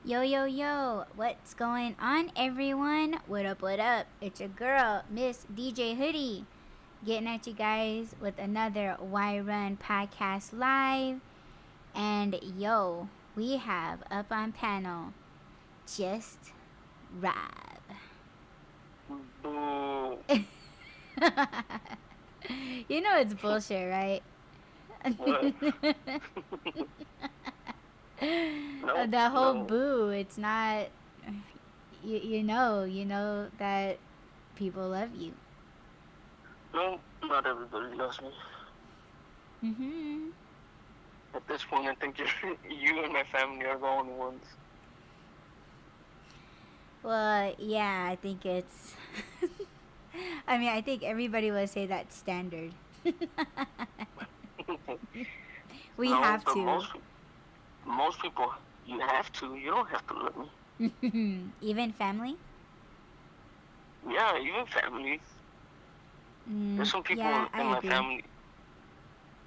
Yo, yo, yo, what's going on, everyone? What up, what up? It's your girl, Miss DJ Hoodie, getting at you guys with another Why Run podcast live. And yo, we have up on panel just Rob. Boo. You know it's bullshit, right? What? No, The whole no, boo, it's not. You know that people love you. no, not everybody loves me. Mhm. At this point, I think you and my family are the only ones. Well, yeah, I think it's. I think everybody would say that's standard. We No, have but to. most people, you have to. You don't have to love me. Even family? Yeah, even family. There's some Yeah, people I in my agree. family.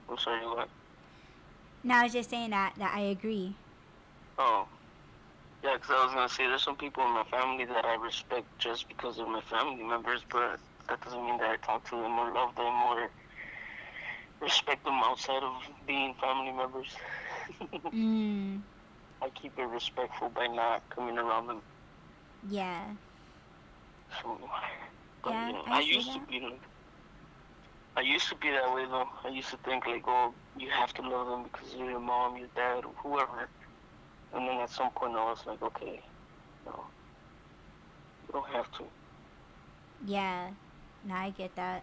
I'm sorry, what? No, I was just saying that I agree. Oh, yeah, because I was gonna say there's some people in my family that I respect just because they're my family members, but that doesn't mean that I talk to them or love them or respect them outside of being family members. Mm, I keep it respectful by not coming around them. yeah. So, but Yeah, yeah, I see that. I used to be that way though. I used to think like, oh, you have to love them because they're your mom, your dad, or whoever. And then at some point I was like, okay, no, you don't have to. Yeah. No, I get that.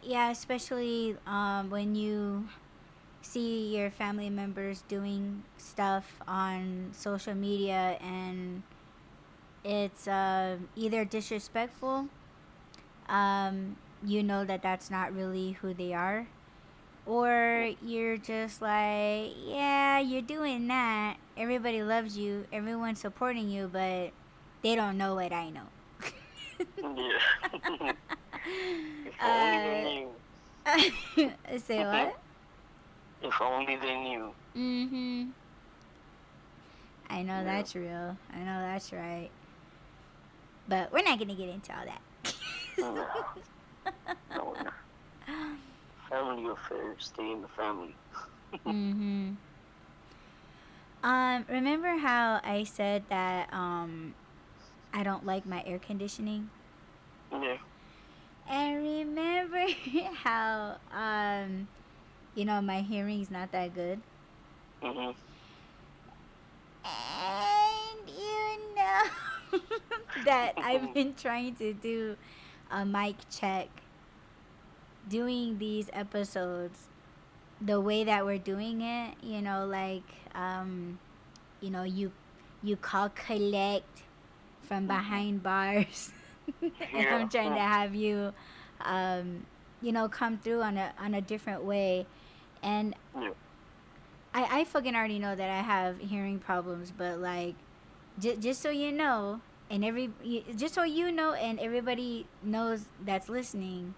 Yeah, especially when you see your family members doing stuff on social media and it's either disrespectful, you know that that's not really who they are, or you're just like, yeah, you're doing that. Everybody loves you, everyone's supporting you, but they don't know what I know. Yeah. If only they uh, knew. Say what? If only they knew. Mm-hmm. I know Yeah. that's real. I know that's right. But we're not gonna get into all that. No, no. Family affairs stay in the family. Mm-hmm. Remember how I said that I don't like my air conditioning? Yeah. And remember how my hearing's not that good? Mhm. And that I've been trying to do a mic check doing these episodes the way that we're doing it, you call collect from behind bars and Yeah. I'm trying to have you um, come through on a different way. And Yeah. I fucking already know that I have hearing problems, but like just so you know, and just so you know and everybody knows that's listening,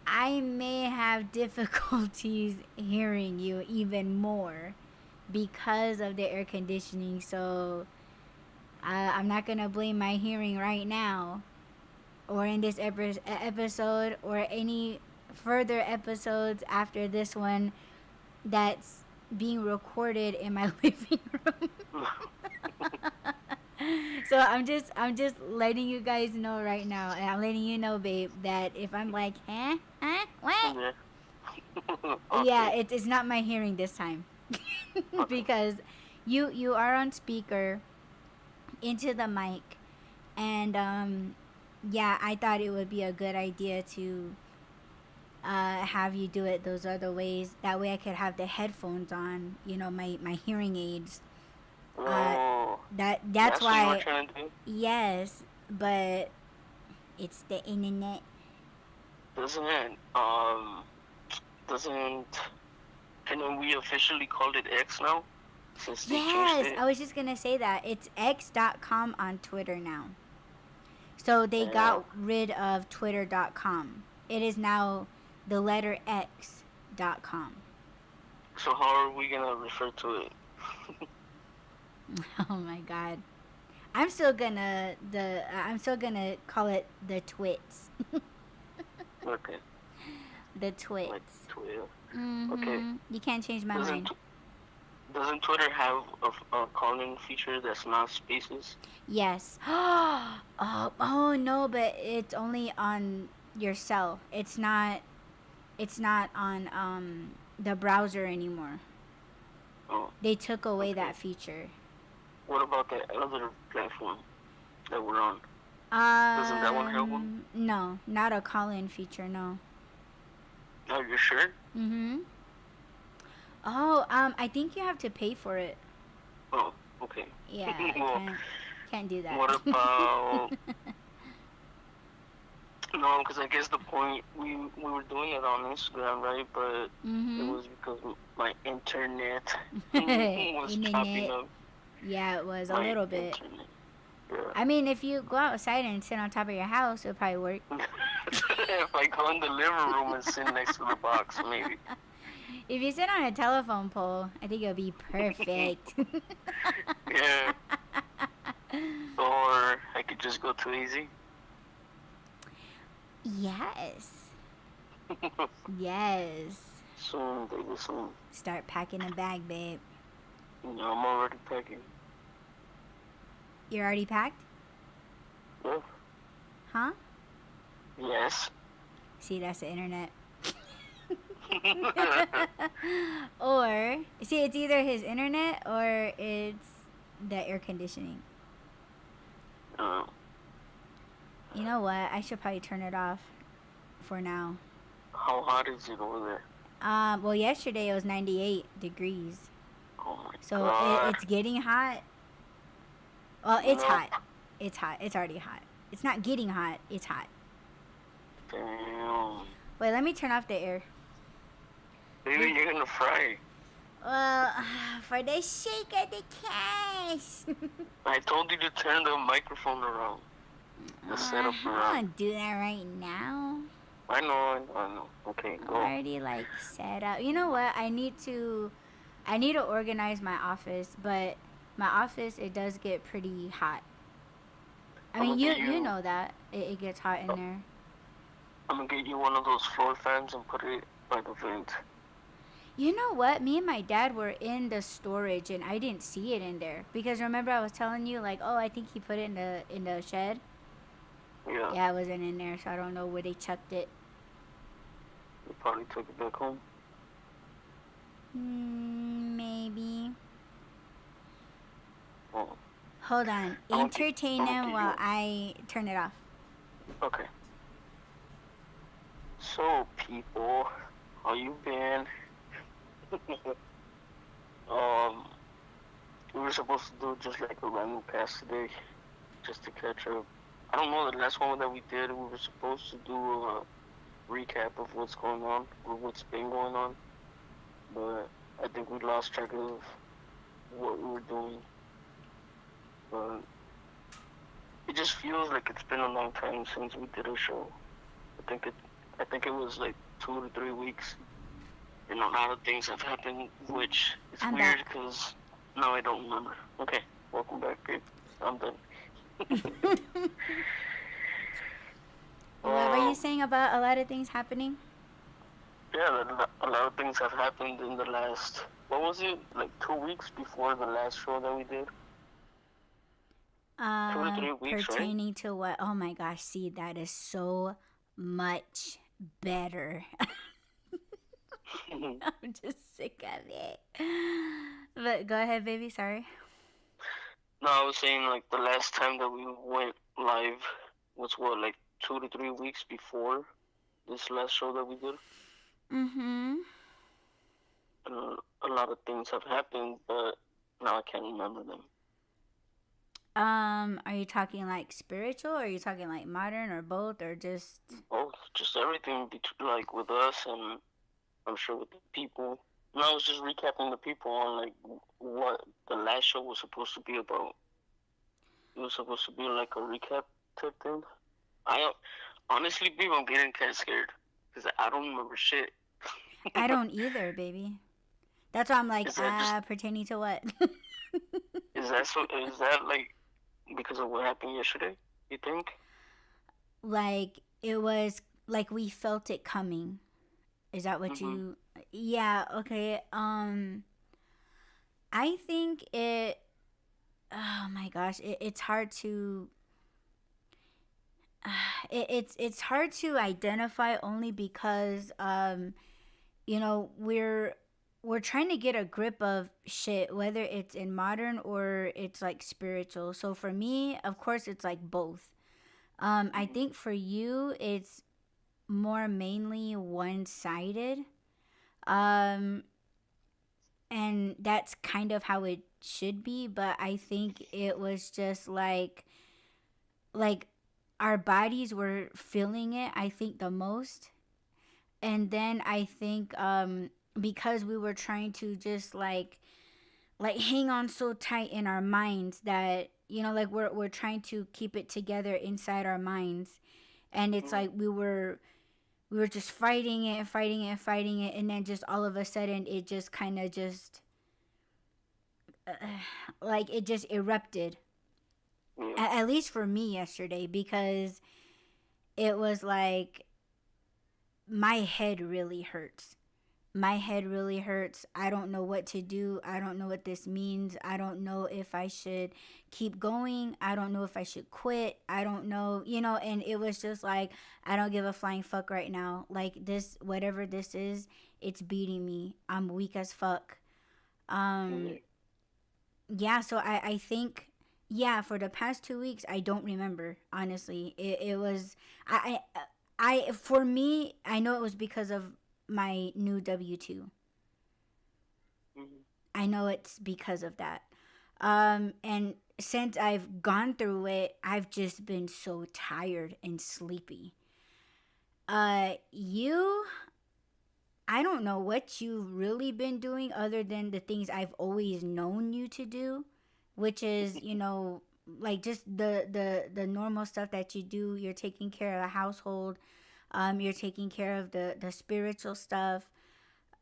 I may have difficulties hearing you even more because of the air conditioning. So I'm not gonna blame my hearing right now, or in this episode, or any further episodes after this one that's being recorded in my living room. So I'm just letting you guys know right now, and I'm letting you know, babe, that if I'm like, what? Yeah. Yeah, Okay. it's not my hearing this time. Okay. Because you are on speaker into the mic, and yeah, I thought it would be a good idea to have you do it those other ways. That way I could have the headphones on, my hearing aids. uh Oh, that's that's what you were why. trying to do. Yes, but it's the internet. Doesn't it? Doesn't. Can we officially call it X now? Since they changed Yes, it. I was just gonna say that it's x.com on Twitter now. So they Yeah. got rid of twitter.com. It is now the letter x.com. So how are we gonna refer to it Oh my god. I'm still gonna call it the twits. Okay, The like twits. Twitter. Okay, Mhm. You can't change my doesn't mind. doesn't Twitter have a calling feature that's not spaces? Yes. Oh no, but it's only on your cell. It's not on the browser anymore. Oh, They took away okay. that feature. What about that other platform that we're on? Doesn't that one have one? No, not a call-in feature, no. Are you sure? Mhm. Oh, I think you have to pay for it. Oh, okay. Yeah, I Well, can't do that. what about no? Because I guess the point we were doing it on Instagram, right? But it Mhm. was because my internet was chopping Internet. up Yeah, it was a my little bit. internet. Yeah. I mean, if you go outside and sit on top of your house, it'll probably work. If I go in the living room and sit next to the box, maybe. If you sit on a telephone pole, I think it'll be perfect. Yeah. Or I could just go too easy. Yes. Yes. Soon, baby, soon. Start packing a bag, babe. You know, I'm already packing. You're already packed? Yeah. Huh? Yes. See, that's the internet. Or, see, it's either his internet or it's the air conditioning. uh, You know what? I should probably turn it off for now. how hot is it over there? Well, yesterday it was 98 degrees. Oh my So god. it's getting hot. Well, it's Nope. hot. It's hot. It's already hot. It's not getting hot. It's hot. Damn. Wait, let me turn off the air. Baby, you're gonna fry. Well, for the sake of the case. I told you to turn the microphone around. The setup I around. don't do that right now. I know. Okay, I'm go. already like set up. You know what? I need to organize my office, but my office it does get pretty hot. I I'm mean, gonna you get you you. know that it gets hot in there. I'm gonna get you one of those floor fans and put it by the vent. You know what? Me and my dad were in the storage and I didn't see it in there because remember I was telling you like, oh, I think he put it in the shed. Yeah. Yeah, it wasn't in there, so I don't know where they chucked it. You probably took it back home. Maybe. Oh. Hold on. Entertain I'm gonna them get while you. I turn it off. Okay. So, people, how you been? um, we were supposed to do just like a random cast today, just to catch up. I don't know, the last one that we did, we were supposed to do a recap of what's going on, or what's been going on, but I think we lost track of what we were doing. But it just feels like it's been a long time since we did a show. I think it was like 2 to 3 weeks. And a lot of things have happened, which is I'm weird back. because now I don't remember. Okay, welcome back, babe. I'm done. What were you saying about a lot of things happening? Yeah, a lot of things have happened in the last, what was it, like 2 weeks before the last show that we did? 2 to 3 weeks, right? Pertaining to what? Oh my gosh, see, that is so much better. I'm just sick of it. But go ahead, baby. Sorry. No, I was saying like the last time that we went live was what, like 2 to 3 weeks before this last show that we did? Mm-hmm. And a lot of things have happened, but now I can't remember them. Are you talking like spiritual, or are you talking like modern, or both, or just? Oh, just everything like with us, and I'm sure with the people. And I was just recapping the people on like what the last show was supposed to be about. It was supposed to be like a recap type thing. I honestly, people, I'm getting kind of scared because I don't remember shit. I don't either, baby. That's why I'm like, Is that just pertaining to what? Is that so? Is that like because of what happened yesterday? You think? Like it was like we felt it coming. Is that what Mhm. you? Yeah. Okay. I think it. Oh my gosh, it's hard to. It's hard to identify only because you know we're trying to get a grip of shit, whether it's in modern or it's like spiritual. So for me, of course, it's like both. I Mhm. think for you it's more mainly one-sided. um and that's kind of how it should be, but I think it was just like our bodies were feeling it, I think, the most. And then I think because we were trying to just like hang on so tight in our minds that, you know, like we're trying to keep it together inside our minds. And it's Mhm. like we were just fighting it and fighting it and fighting it, and then just all of a sudden it just kind of just like it just erupted. Yeah. At least for me yesterday, because it was like my head really hurts. My head really hurts. I don't know what to do. I don't know what this means. I don't know if I should keep going. I don't know if I should quit. I don't know, you know, and it was just like, I don't give a flying fuck right now. Like this, whatever this is, it's beating me. I'm weak as fuck. Yeah. Um, yeah, so I think, yeah, for the past 2 weeks, I don't remember, honestly. It was, for me, I know it was because of my new W-2. Mhm. I know it's because of that. And since I've gone through it, I've just been so tired and sleepy. You, I don't know what you've really been doing other than the things I've always known you to do, which is, you know, like just the normal stuff that you do. You're taking care of the household. You're taking care of the spiritual stuff.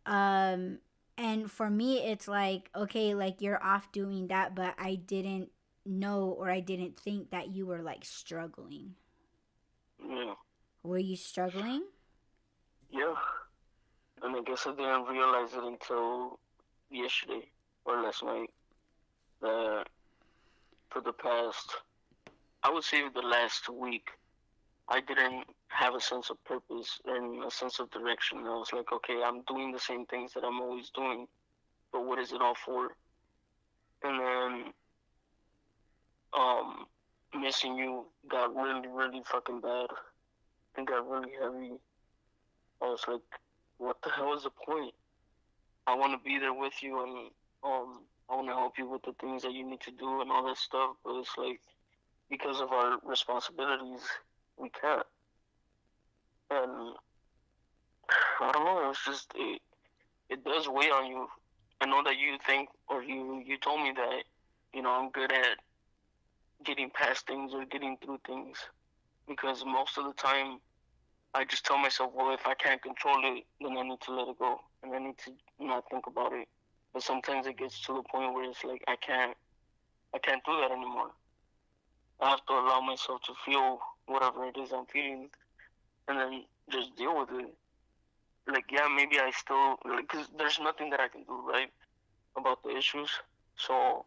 Um, and for me, it's like, okay, like you're off doing that, but I didn't know or I didn't think that you were like struggling. Yeah. Were you struggling? Yeah. And I guess I didn't realize it until yesterday or last night that for the past, I would say the last week, I didn't have a sense of purpose and a sense of direction. I was like, okay, I'm doing the same things that I'm always doing, but what is it all for? And then, um, missing you got really, really fucking bad and got really heavy. I was like, what the hell is the point? I want to be there with you and, I want to help you with the things that you need to do and all that stuff, but it's like, because of our responsibilities, we can't. And I don't know, it's just, it does weigh on you. I know that you think, or you told me that, I'm good at getting past things or getting through things because most of the time I just tell myself, well, if I can't control it, then I need to let it go and I need to not think about it. But sometimes it gets to the point where it's like I can't do that anymore. I have to allow myself to feel whatever it is I'm feeling and then just deal with it. Like, yeah, maybe I still, like, cause there's nothing that I can do, right, about the issues. So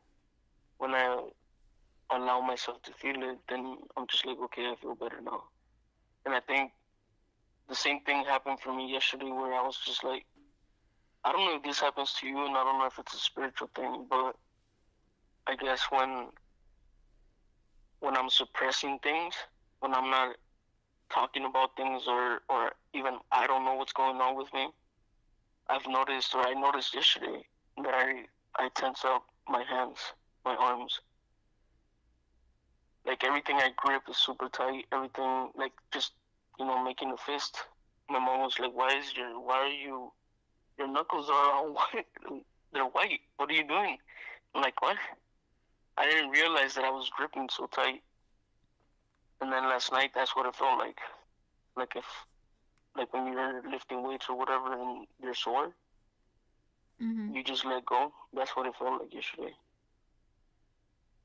when I allow myself to feel it, then I'm just like, okay, I feel better now. And I think the same thing happened for me yesterday where I was just like, I don't know if this happens to you and I don't know if it's a spiritual thing, but I guess when I'm suppressing things, when I'm not talking about things or even I don't know what's going on with me, I've noticed or I noticed yesterday that I tense up my hands, my arms. Like everything I grip is super tight. Everything like just making a fist. My mom was like, why are your knuckles are all white? They're white. What are you doing? I'm like, what? I didn't realize that I was gripping so tight. And then last night, that's what it felt like. Like if like when you're lifting weights or whatever and you're sore, Mm-hmm. you just let go. That's what it felt like yesterday.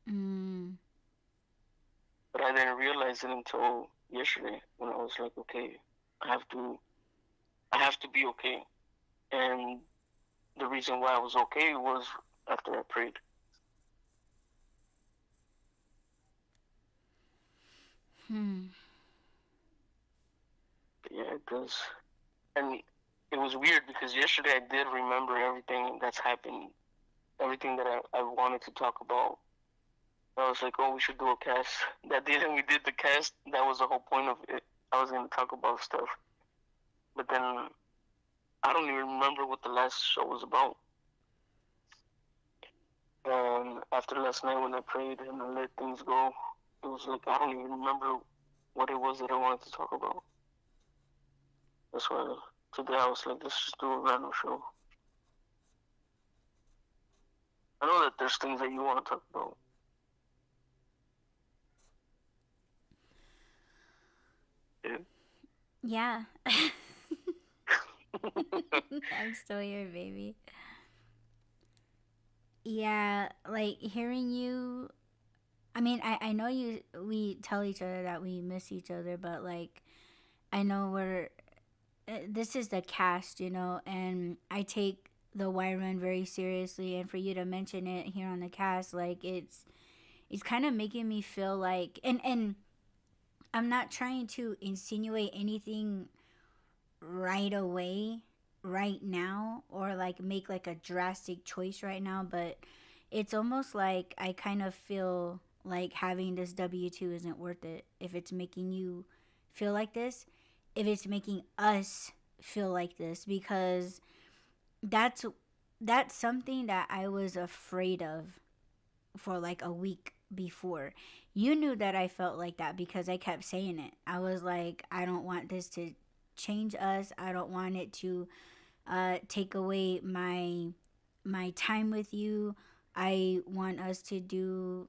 Mm. But I didn't realize it until yesterday when I was like, okay, I have to, I have to be okay. And the reason why I was okay was after I prayed. Hmm. But yeah, it does. And it was weird because yesterday I did remember everything that's happened, everything that I wanted to talk about. I was like, oh, we should do a cast. That day that we did the cast, that was the whole point of it. I was going to talk about stuff. But then I don't even remember what the last show was about. And after last night when I prayed and I let things go, it was like I don't even remember what it was that I wanted to talk about. That's why today I was like, let's just do a random show. I know that there's things that you want to talk about. Yeah. Yeah. I'm still here, baby. Yeah, like hearing you. I mean, I know you. We tell each other that we miss each other, but like, I know we're. This is the cast, you know, and I take the Y Run very seriously. And for you to mention it here on the cast, like, it's kind of making me feel like, and I'm not trying to insinuate anything right away, right now, or like make like a drastic choice right now, but it's almost like I kind of feel like having this W2 isn't worth it if it's making you feel like this, if it's making us feel like this, because that's that's something that I was afraid of for like a week before. You knew that I felt like that because I kept saying it. I was like, I don't want this to change us. I don't want it to take away my time with you. I want us to do,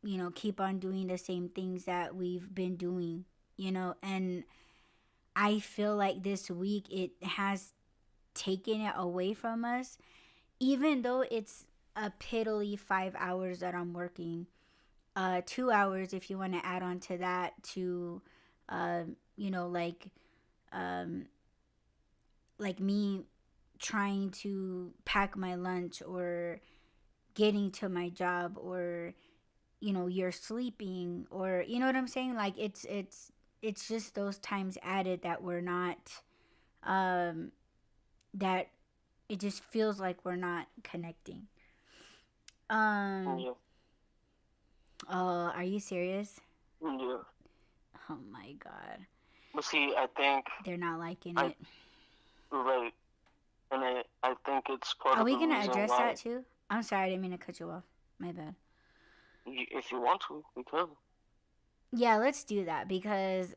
you know, keep on doing the same things that we've been doing, you know, and I feel like this week it has taken it away from us, even though it's a piddly 5 hours that I'm working. 2 hours if you want to add on to that to, you know, like me trying to pack my lunch or getting to my job, or you know, you're sleeping, or you know what I'm saying, like it's just those times added that we're not, um that it just feels like we're not connecting. um Yeah. oh, are you serious? Yeah. Oh my god, But see, I think they're not liking I it. right, and I think it's part Are of we the gonna reason address that why. too? I'm sorry, I didn't mean to cut you off, my bad. If you want to, we can. Yeah, let's do that because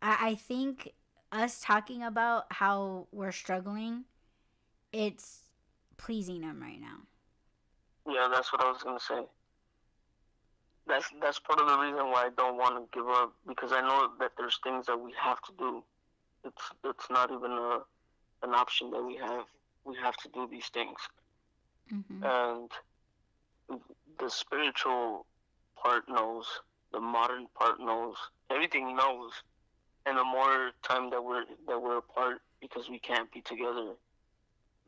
I think us talking about how we're struggling, it's pleasing them right now. Yeah, that's what I was gonna say. That's part of the reason why I don't want to give up because I know that there's things that we have to do. It's not even an option that we have. We have to do these things, Mm-hmm. and the spiritual part knows, the modern part knows, everything knows, and the more time that we're apart because we can't be together,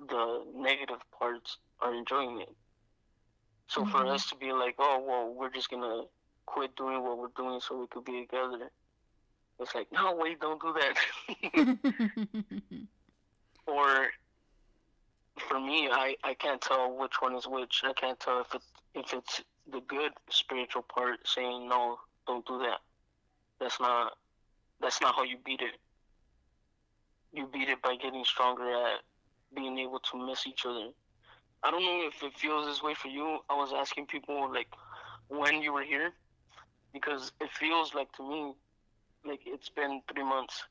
the negative parts are enjoying it. So for Mm-hmm. us to be like, oh well, we're just gonna quit doing what we're doing so we could be together. It's like, no, wait, don't do that. Or for me, I can't tell which one is which. I can't tell if it's the good spiritual part saying no, don't do that. That's not that's not how you beat it. You beat it by getting stronger at being able to miss each other. I don't know if it feels this way for you. I was asking people like when you were here because it feels like to me like it's been 3 months.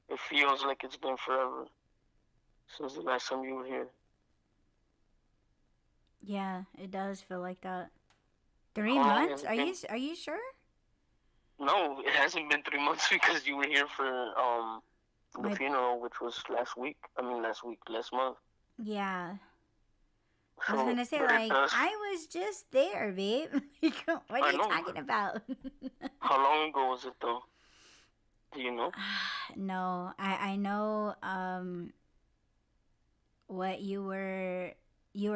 It feels like it's been forever since the last time you were here. Yeah, it does feel like that. Three How long has months? it been? Are you sure? No, it hasn't been 3 months because you were here for the My funeral, which was last week. I mean, last month. Yeah. I was So, gonna say, but it like, does. I was just there, babe. Like, what are I you know. talking about? How long ago was it though? Do you know? No, I know what you were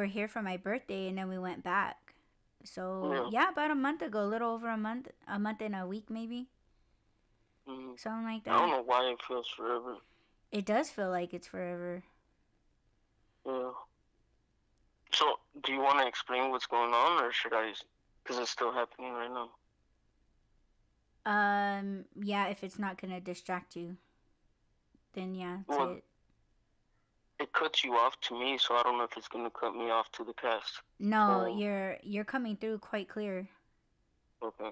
here for my birthday and then we went back. So Yeah. yeah, about a month ago, a little over a month and a week maybe. Mm. Something like I don't that. know why it feels forever. It does feel like it's forever. Yeah. So, do you want to explain what's going on, or should I? Because it's still happening right now. Yeah, if it's not gonna distract you, then yeah, say Well, it. it cuts you off to me, so I don't know if it's gonna cut me off to the cast. No, So, you're coming through quite clear. okay.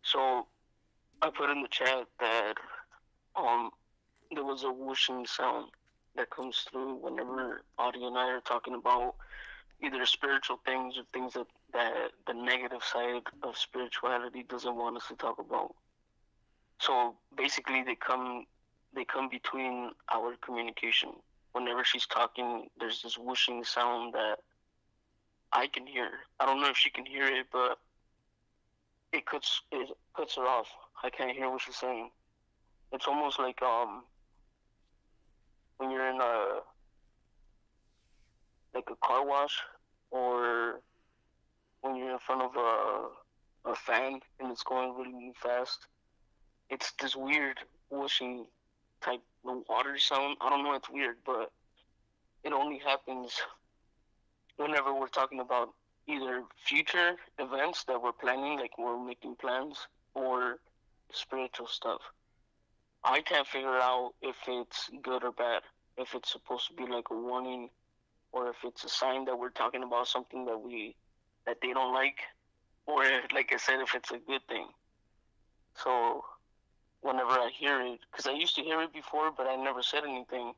So I put in the chat that um there was a whooshing sound that comes through whenever Audie and I are talking about either spiritual things or things that the negative side of spirituality doesn't want us to talk about. So basically they come between our communication. Whenever she's talking, there's this whooshing sound that I can hear. I don't know if she can hear it, but it cuts her off. I can't hear what she's saying. It's almost when you're in a car wash, or when you're in front of a fan and it's going really, really fast. It's this weird whooshing type of water sound. I don't know, it's weird, but it only happens whenever we're talking about either future events that we're planning, like we're making plans, or spiritual stuff. I can't figure out if it's good or bad, if it's supposed to be like a warning, or if it's a sign that we're talking about something that they don't like, or like I said, if it's a good thing. So whenever I hear it, because I used to hear it before, but I never said anything.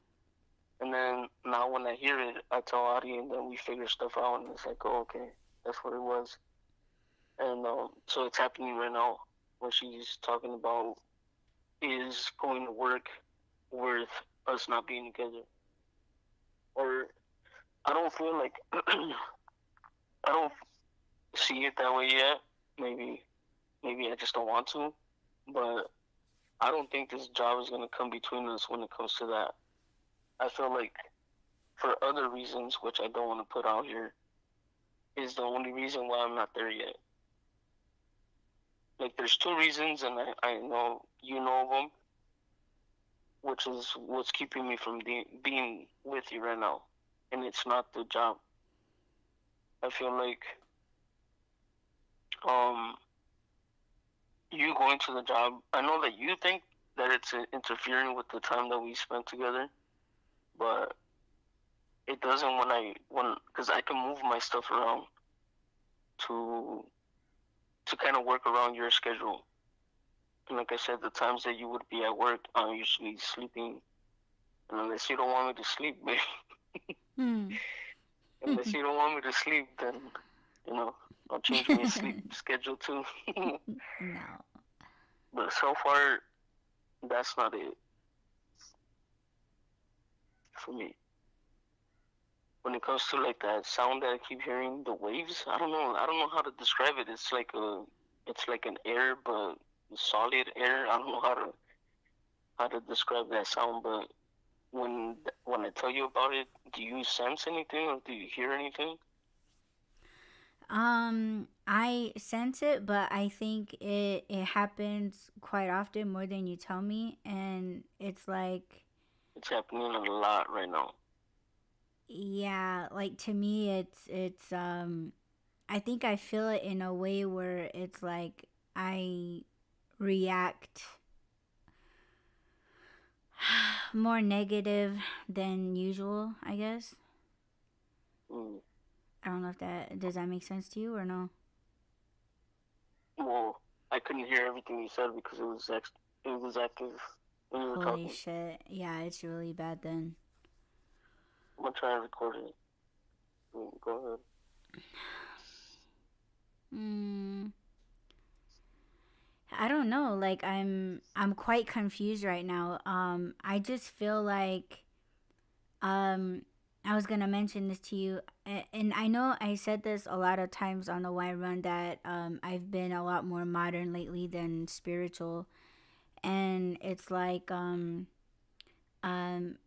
And then now when I hear it, I tell Audie, and then we figure stuff out, and it's like, oh, okay, that's what it was. And so it's happening right now when she's talking about is going to work worth us not being together, or I don't feel like I don't see it that way yet. Maybe I just don't want to, but I don't think this job is gonna come between us when it comes to that. I feel like for other reasons, which I don't want to put out here, is the only reason why I'm not there yet. Like, there's two reasons, and I know you know of them, which is what's keeping me from being with you right now, and it's not the job. I feel like um you going to the job. I know that you think that it's interfering with the time that we spent together, but it doesn't when because I can move my stuff around to kind of work around your schedule. And like I said, the times that you would be at work, I'm usually sleeping. And unless you don't want me to sleep, babe, Hmm. unless you don't want me to sleep, then you know I'll change my sleep schedule too. No. But so far, that's not it for me. When it comes to like that sound that I keep hearing, the waves, I don't know. I don't know how to describe it. It's like an air, but solid air. I don't know how to describe that sound, but when I tell you about it, do you sense anything or do you hear anything? I sense it, but I think it happens quite often more than you tell me, and it's like, It's happening a lot right now. yeah, like to me it's I think I feel it in a way where it's like I react more negative than usual, I guess. Mm. I don't know if that does that make sense to you or no. Well, I couldn't hear everything you said because it was active when you were Holy talking. shit. Yeah, it's really bad then. I'm gonna try and record it. Go ahead. Mm, I don't know. Like I'm quite confused right now. I just feel like um I was gonna mention this to you, and I know I said this a lot of times on the Y Run that I've been a lot more modern lately than spiritual, and it's like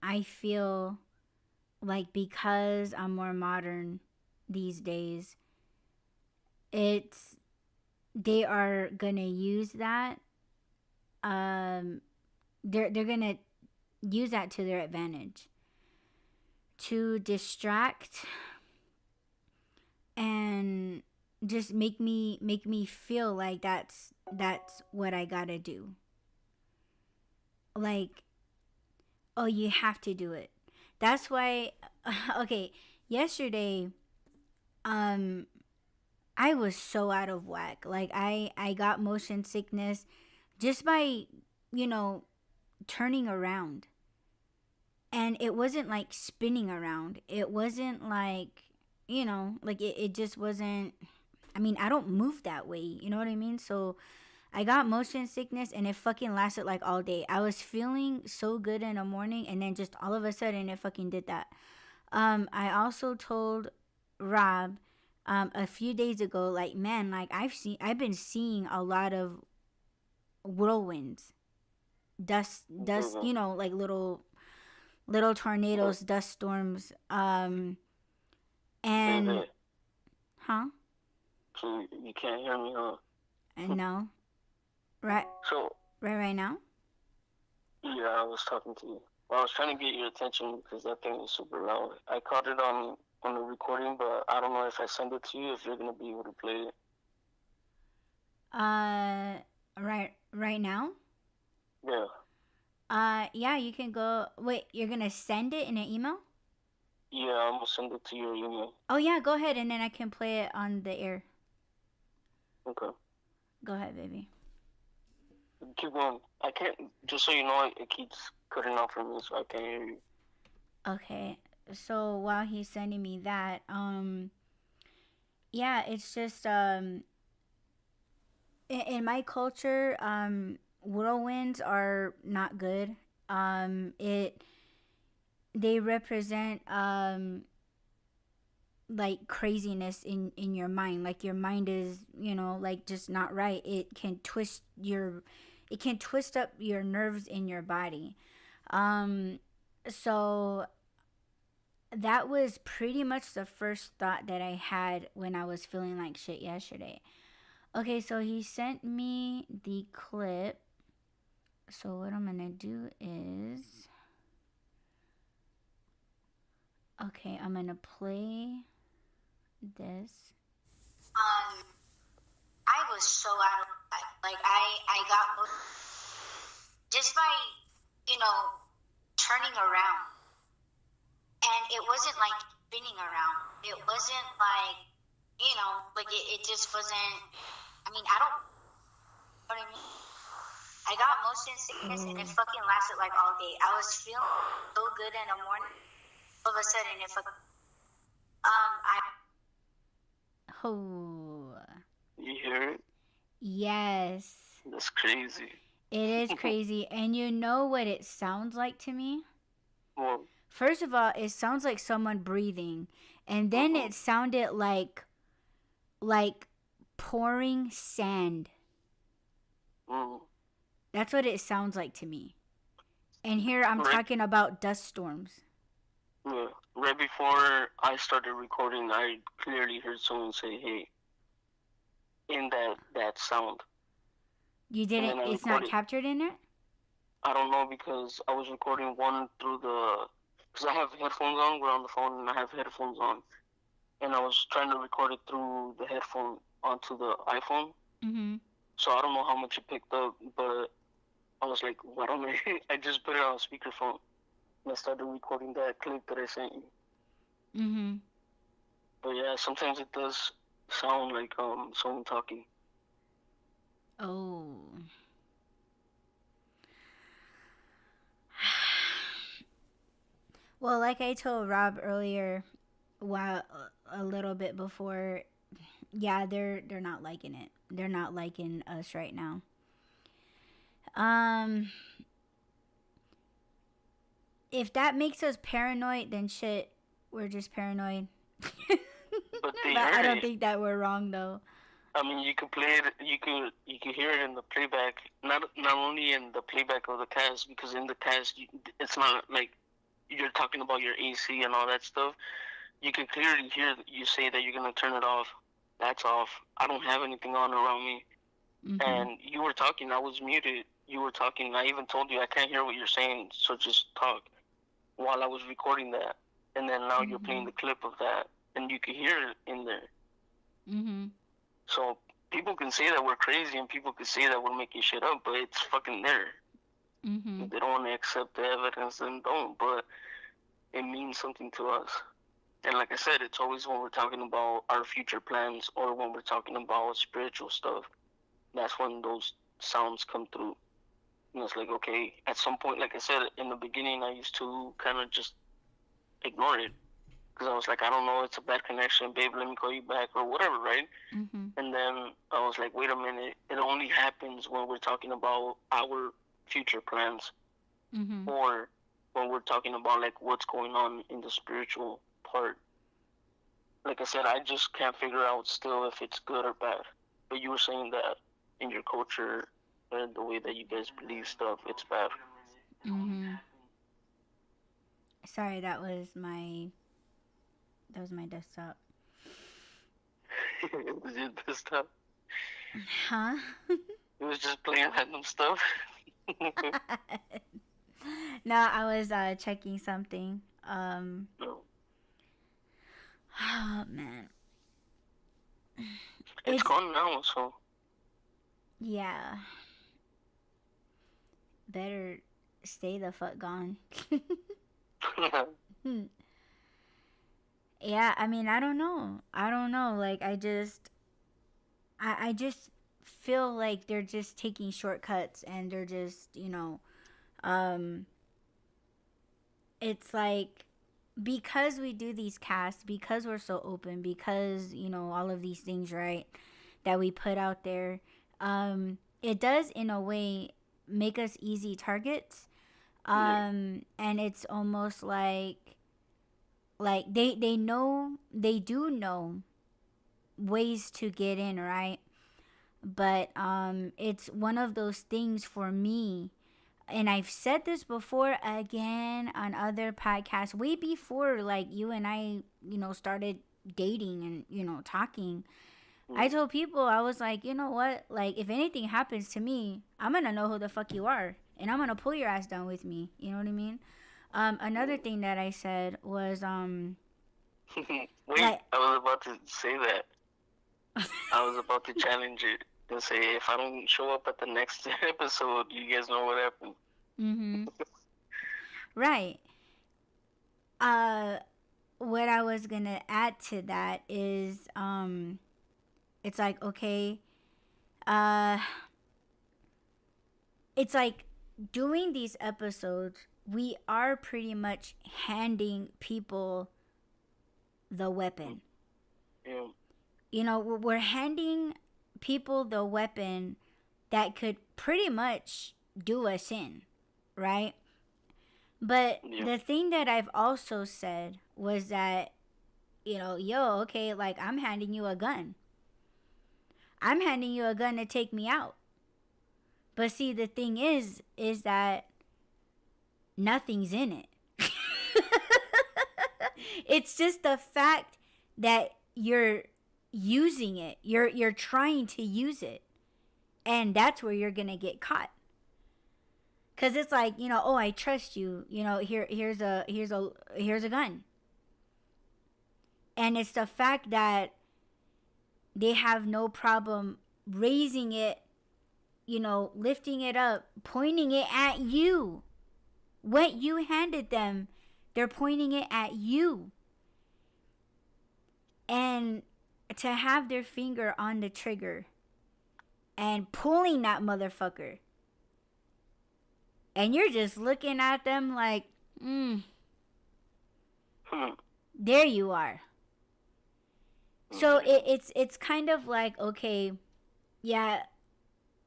I feel like because I'm more modern these days, it's they are gonna use that. Um, they're gonna use that to their advantage to distract and just make me feel like that's what I gotta do. Like, oh, you have to do it. That's why. Okay, yesterday, um, I was so out of whack. Like I got motion sickness just by you know turning around, and it wasn't like spinning around. It wasn't like like it just wasn't. I mean, I don't move that way. You know what I mean? So I got motion sickness and it fucking lasted like all day. I was feeling so good in the morning and then just all of a sudden it fucking did that. I also told Rob a few days ago, like, man, like I've been seeing a lot of whirlwinds, dust, Mhm. like little But tornadoes, dust storms. And baby, huh? so you can't hear me, huh? And no, right, So right now. yeah, I was talking to you. Well, I was trying to get your attention because that thing was super loud. I caught it on the recording, but I don't know if I send it to you if you're gonna be able to play it. Uh, right now. Yeah, Yeah, you can go. Wait, you're gonna send it in an email? yeah, I'm gonna send it to your email. Oh yeah, go ahead, and then I can play it on the air. Okay, Go ahead, baby. keep going. I can't. Just so you know, it keeps cutting off for me, so I can't hear you. Okay. So while he's sending me that, yeah, it's just in my culture, whirlwinds are not good. It they represent like craziness in your mind, like your mind is like just not right. It can twist up your nerves in your body. Um so that was pretty much the first thought that I had when I was feeling like shit yesterday. Okay, so he sent me the clip. So what I'm gonna do is, okay, I'm gonna play this. Um, I was so out of like I got just by turning around, and it wasn't like spinning around. It wasn't like like it just wasn't. I mean, I don't know what I mean. I got motion sickness and it fucking lasted like all day. I was feeling so good in the morning. All of a sudden, it fucking I oh You hear it? yes. That's crazy. It is crazy. And you know what it sounds like to me? Well, First of all, it sounds like someone breathing. And then mm-hmm. it sounded like pouring sand. Mm. That's what it sounds like to me. And here I'm Right, talking about dust storms. yeah. Right before I started recording, I clearly heard someone say, "Hey," in that sound, You and didn't, then I it's not recorded. captured in it? I don't know because I was recording one through because I have headphones on. We're on the phone, and I have headphones on, and I was trying to record it through the headphone onto the iPhone. Mm-hmm. So I don't know how much it picked up, but I was like, why don't I? I just put it on speakerphone and I started recording that clip that I sent you. Mm-hmm. But yeah, sometimes it does sound like someone talking. Oh. Well, like I told Rob earlier, while a little bit before, yeah, they're not liking it. They're not liking us right now. Um, if that makes us paranoid, then shit. We're just paranoid. But they But I heard don't it. think that we're wrong though. I mean, you could play it. You could hear it in the playback. Not only in the playback of the cast, because in the cast, it's not like you're talking about your AC and all that stuff. You can clearly hear you say that you're gonna turn it off. That's off. I don't have anything on around me. Mm-hmm. And you were talking. I was muted. You were talking. I even told you I can't hear what you're saying. So just talk while I was recording that. And then now you're playing Mm-hmm. the clip of that, and you can hear it in there. Mm-hmm. So people can say that we're crazy and people can say that we're making shit up, but it's fucking there. Mm-hmm. If they don't want to accept the evidence, then don't. But it means something to us. And like I said, it's always when we're talking about our future plans or when we're talking about spiritual stuff. That's when those sounds come through. And it's like, okay, at some point, like I said, in the beginning, I used to kind of just ignore it. Because I was like, I don't know, it's a bad connection, babe, let me call you back, or whatever, right? Mm-hmm. And then I was like, wait a minute, it only happens when we're talking about our future plans Mm-hmm. or when we're talking about like what's going on in the spiritual part. Like I said, I just can't figure out still if it's good or bad. But you were saying that in your culture and the way that you guys believe stuff, it's bad. Mm-hmm. Sorry, that was my desktop. It was just this stuff. Huh? It was just playing random stuff. No, I was checking something. No. Oh man. It's It's gone now, so yeah. Better stay the fuck gone. Yeah, I mean, I don't know. I don't know. Like I just feel like they're just taking shortcuts and they're just, um it's like because we do these casts, because we're so open, because, all of these things, right, that we put out there, it does in a way make us easy targets. yeah, And it's almost like they do know ways to get in, right? But it's one of those things for me, and I've said this before again on other podcasts way before like you and I, started dating and, talking. I yeah, told people, I was like, you know what, like if anything happens to me, I'm gonna know who the fuck you are and I'm gonna pull your ass down with me, you know what I mean? Another thing that I said was Wait, like I was about to say that. I was about to challenge it and say if I don't show up at the next episode, you guys know what happened. mm-hmm. Right. uh what I was gonna add to that is it's like, okay, uh it's like doing these episodes, we are pretty much handing people the weapon. Yeah, We're handing people the weapon that could pretty much do us in, right? But yeah, the thing that I've also said was that, okay, like I'm handing you a gun. I'm handing you a gun to take me out. But see, the thing is that nothing's in it. It's just the fact that you're using it. You're trying to use it. And that's where you're going to get caught. Cuz it's like, oh, I trust you. Here's a gun. And it's the fact that they have no problem raising it, lifting it up, pointing it at you. What you handed them, they're pointing it at you. And to have their finger on the trigger and pulling that motherfucker. And you're just looking at them like, there you are. So it's kind of like, okay, yeah,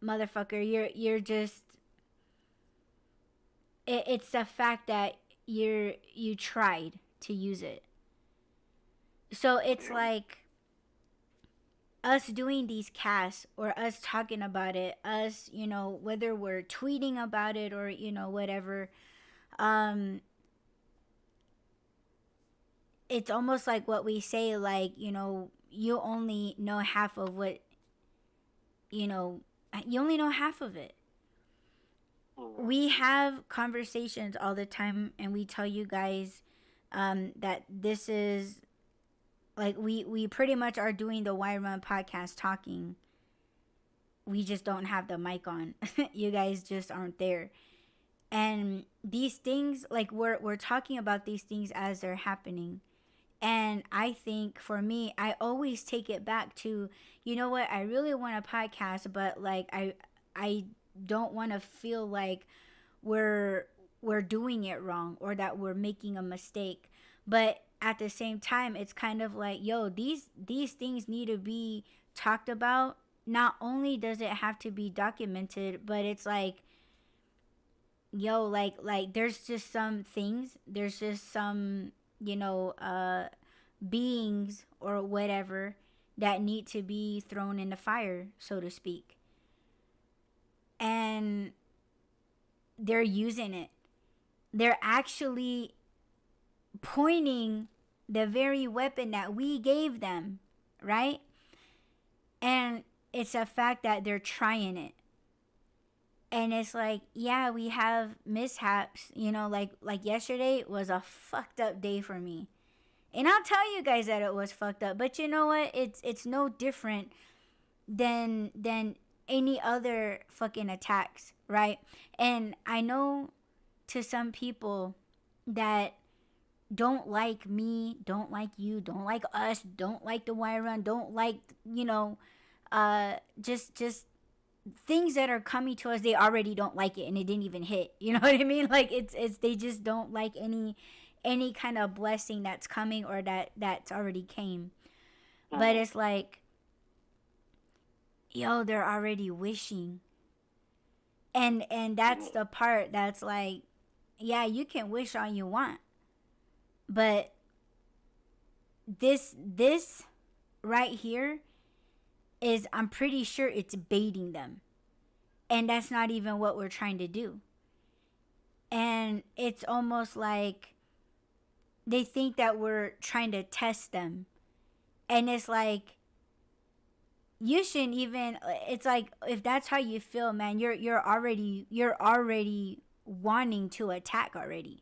motherfucker, you're just it's the fact that you tried to use it. So it's Yeah. like us doing these casts or us talking about it, us, whether we're tweeting about it or, whatever, um, it's almost like what we say, like, you only know half of what, you know, you only know half of it. Yeah. We have conversations all the time and we tell you guys that this is like we pretty much are doing the Why Run podcast talking. We just don't have the mic on. You guys just aren't there. And these things, like we're talking about these things as they're happening. And I think for me, I always take it back to, you know what, I really want a podcast, but like I don't want to feel like we're we're doing it wrong or that we're making a mistake. But at the same time, it's kind of like, yo, these things need to be talked about. Not only does it have to be documented, but it's like, yo, like there's just some things, there's just some, beings or whatever that need to be thrown in the fire, so to speak. And they're using it. They're actually pointing the very weapon that we gave them, right? And it's a fact that they're trying it. And it's like, yeah, we have mishaps, like yesterday was a fucked up day for me. And I'll tell you guys that it was fucked up, but you know what? It's no different than any other fucking attacks, right? And I know to some people that don't like me, don't like you, don't like us, don't like the wire run, don't like, just things that are coming to us, they already don't like it and it didn't even hit. You know what I mean? Like it's they just don't like any kind of blessing that's coming or that's already came. But Mm-hmm. it's like, yo, they're already wishing. And that's Yeah. the part that's like, yeah, you can wish all you want. But this right here is, I'm pretty sure it's baiting them. And that's not even what we're trying to do. And it's almost like they think that we're trying to test them. And it's like, you shouldn't even, it's like, if that's how you feel, man, you're already wanting to attack already.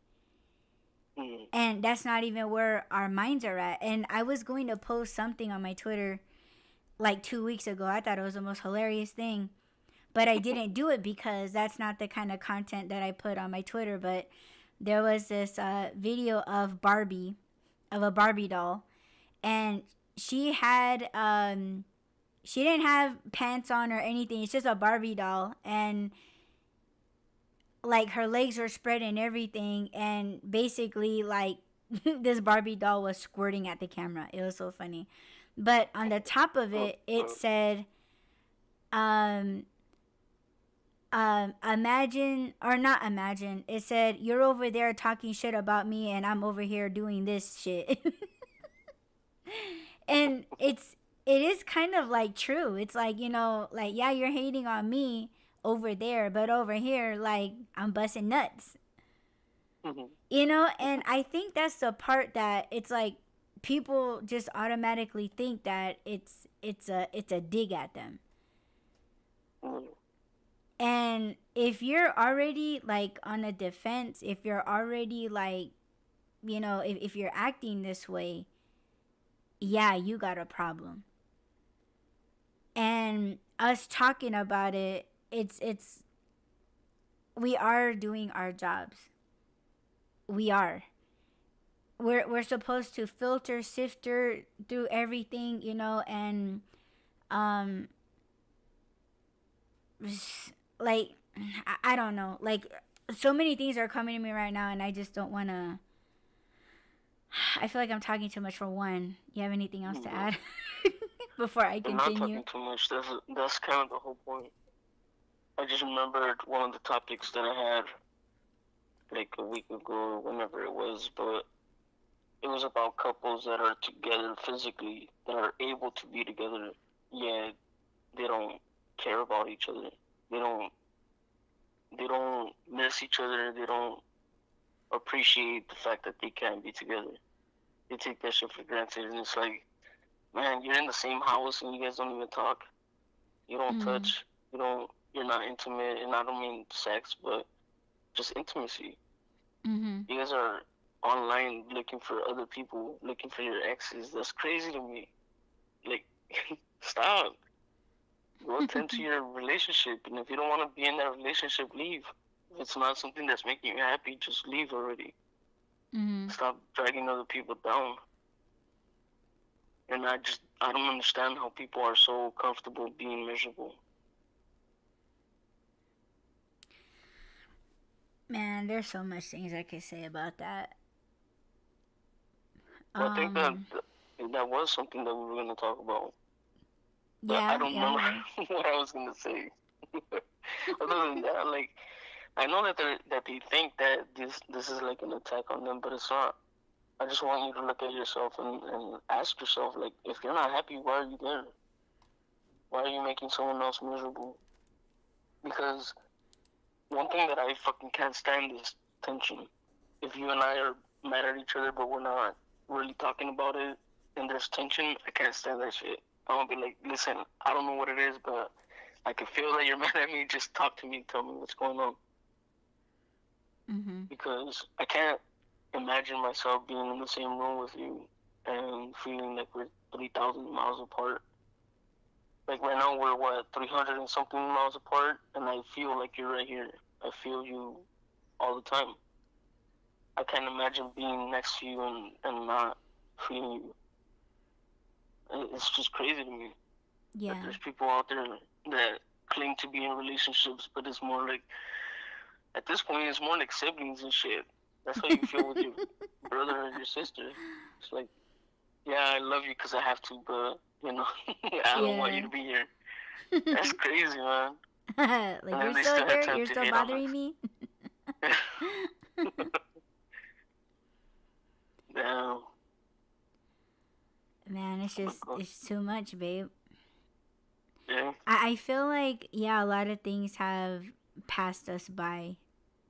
Mm-hmm. And that's not even where our minds are at. And I was going to post something on my Twitter like 2 weeks ago. I thought it was the most hilarious thing, but I didn't do it because that's not the kind of content that I put on my Twitter. But there was this video of Barbie, of a Barbie doll, and she didn't have pants on or anything. It's just a Barbie doll, and like her legs were spread and everything, and basically like this Barbie doll was squirting at the camera. It was so funny. But on the top of Oh, it said, um, imagine, or not imagine, it said, you're over there talking shit about me and I'm over here doing this shit. And it is kind of like true. It's like, like, yeah, you're hating on me over there, but over here, like, I'm busting nuts. mm-hmm. And I think that's the part that it's like people just automatically think that it's a dig at them. Yeah. And if you're already like on a defense, if you're already like, if you're acting this way, yeah, you got a problem. And us talking about it, it's we are doing our jobs. We are. We're supposed to filter, sifter through everything, and um like I don't know, like so many things are coming to me right now, and I just don't want to. I feel like I'm talking too much for one. You have anything else to Yeah. add before I I'm not continue? talking too much. That's kind of the whole point. I just remembered one of the topics that I had like a week ago, or whenever it was, but it was songs about couples that are together physically, that are able to be together, yet they don't care about each other. They don't miss each other. They don't appreciate the fact that they can't be together. They take that shit for granted, and it's like, man, you're in the same house and you guys don't even talk. You don't Mhm. touch. You're not intimate, and I don't mean sex, but just intimacy. Mhm. You guys are online looking for other people, looking for your exes. That's crazy to me. Like, stop. Go attend to your relationship, and if you don't want to be in that relationship, leave. If it's not something that's making you happy, just leave already. Mhm. Stop dragging other people down. And I don't understand how people are so comfortable being miserable. Man, there's so much things I could say about that. Well, I think that Um, that was something that we were going to talk about, but I yeah, don't yeah, remember it was. what I was going to say. Other than that, like, I know that they think that this is like an attack on them, but it's not. I just want you to look at yourself and ask yourself, like, if you're not happy, why are you there? Why are you making someone else miserable? Because one thing that I fucking can't stand is tension. If you and I are mad at each other, but we're not really talking about it, and there's tension, I can't stand that shit. I'm gonna be like, listen, I don't know what it is, but I can feel that you're mad at me. Just talk to me, tell me what's going on. Mhm. Because I can't imagine myself being in the same room with you and feeling like we're 3,000 miles apart. Like right now, we're what, 300 and something miles apart, and I feel like you're right here. I feel you all the time. I can't imagine being next to you and not feeling you. It's just crazy to me that Yeah. there's people out there that claim to be in relationships, but it's more like, at this point, it's more like siblings and shit. That's how you feel with your brother or your sister. It's like, yeah, I love you because I have to, but, I don't want you Yeah. to be here. That's crazy, man. Like, And you're then they still still here? You're attempt to still hate on bothering me? us. Damn. Man, it's too much, babe. Yeah. I feel like, yeah, a lot of things have passed us by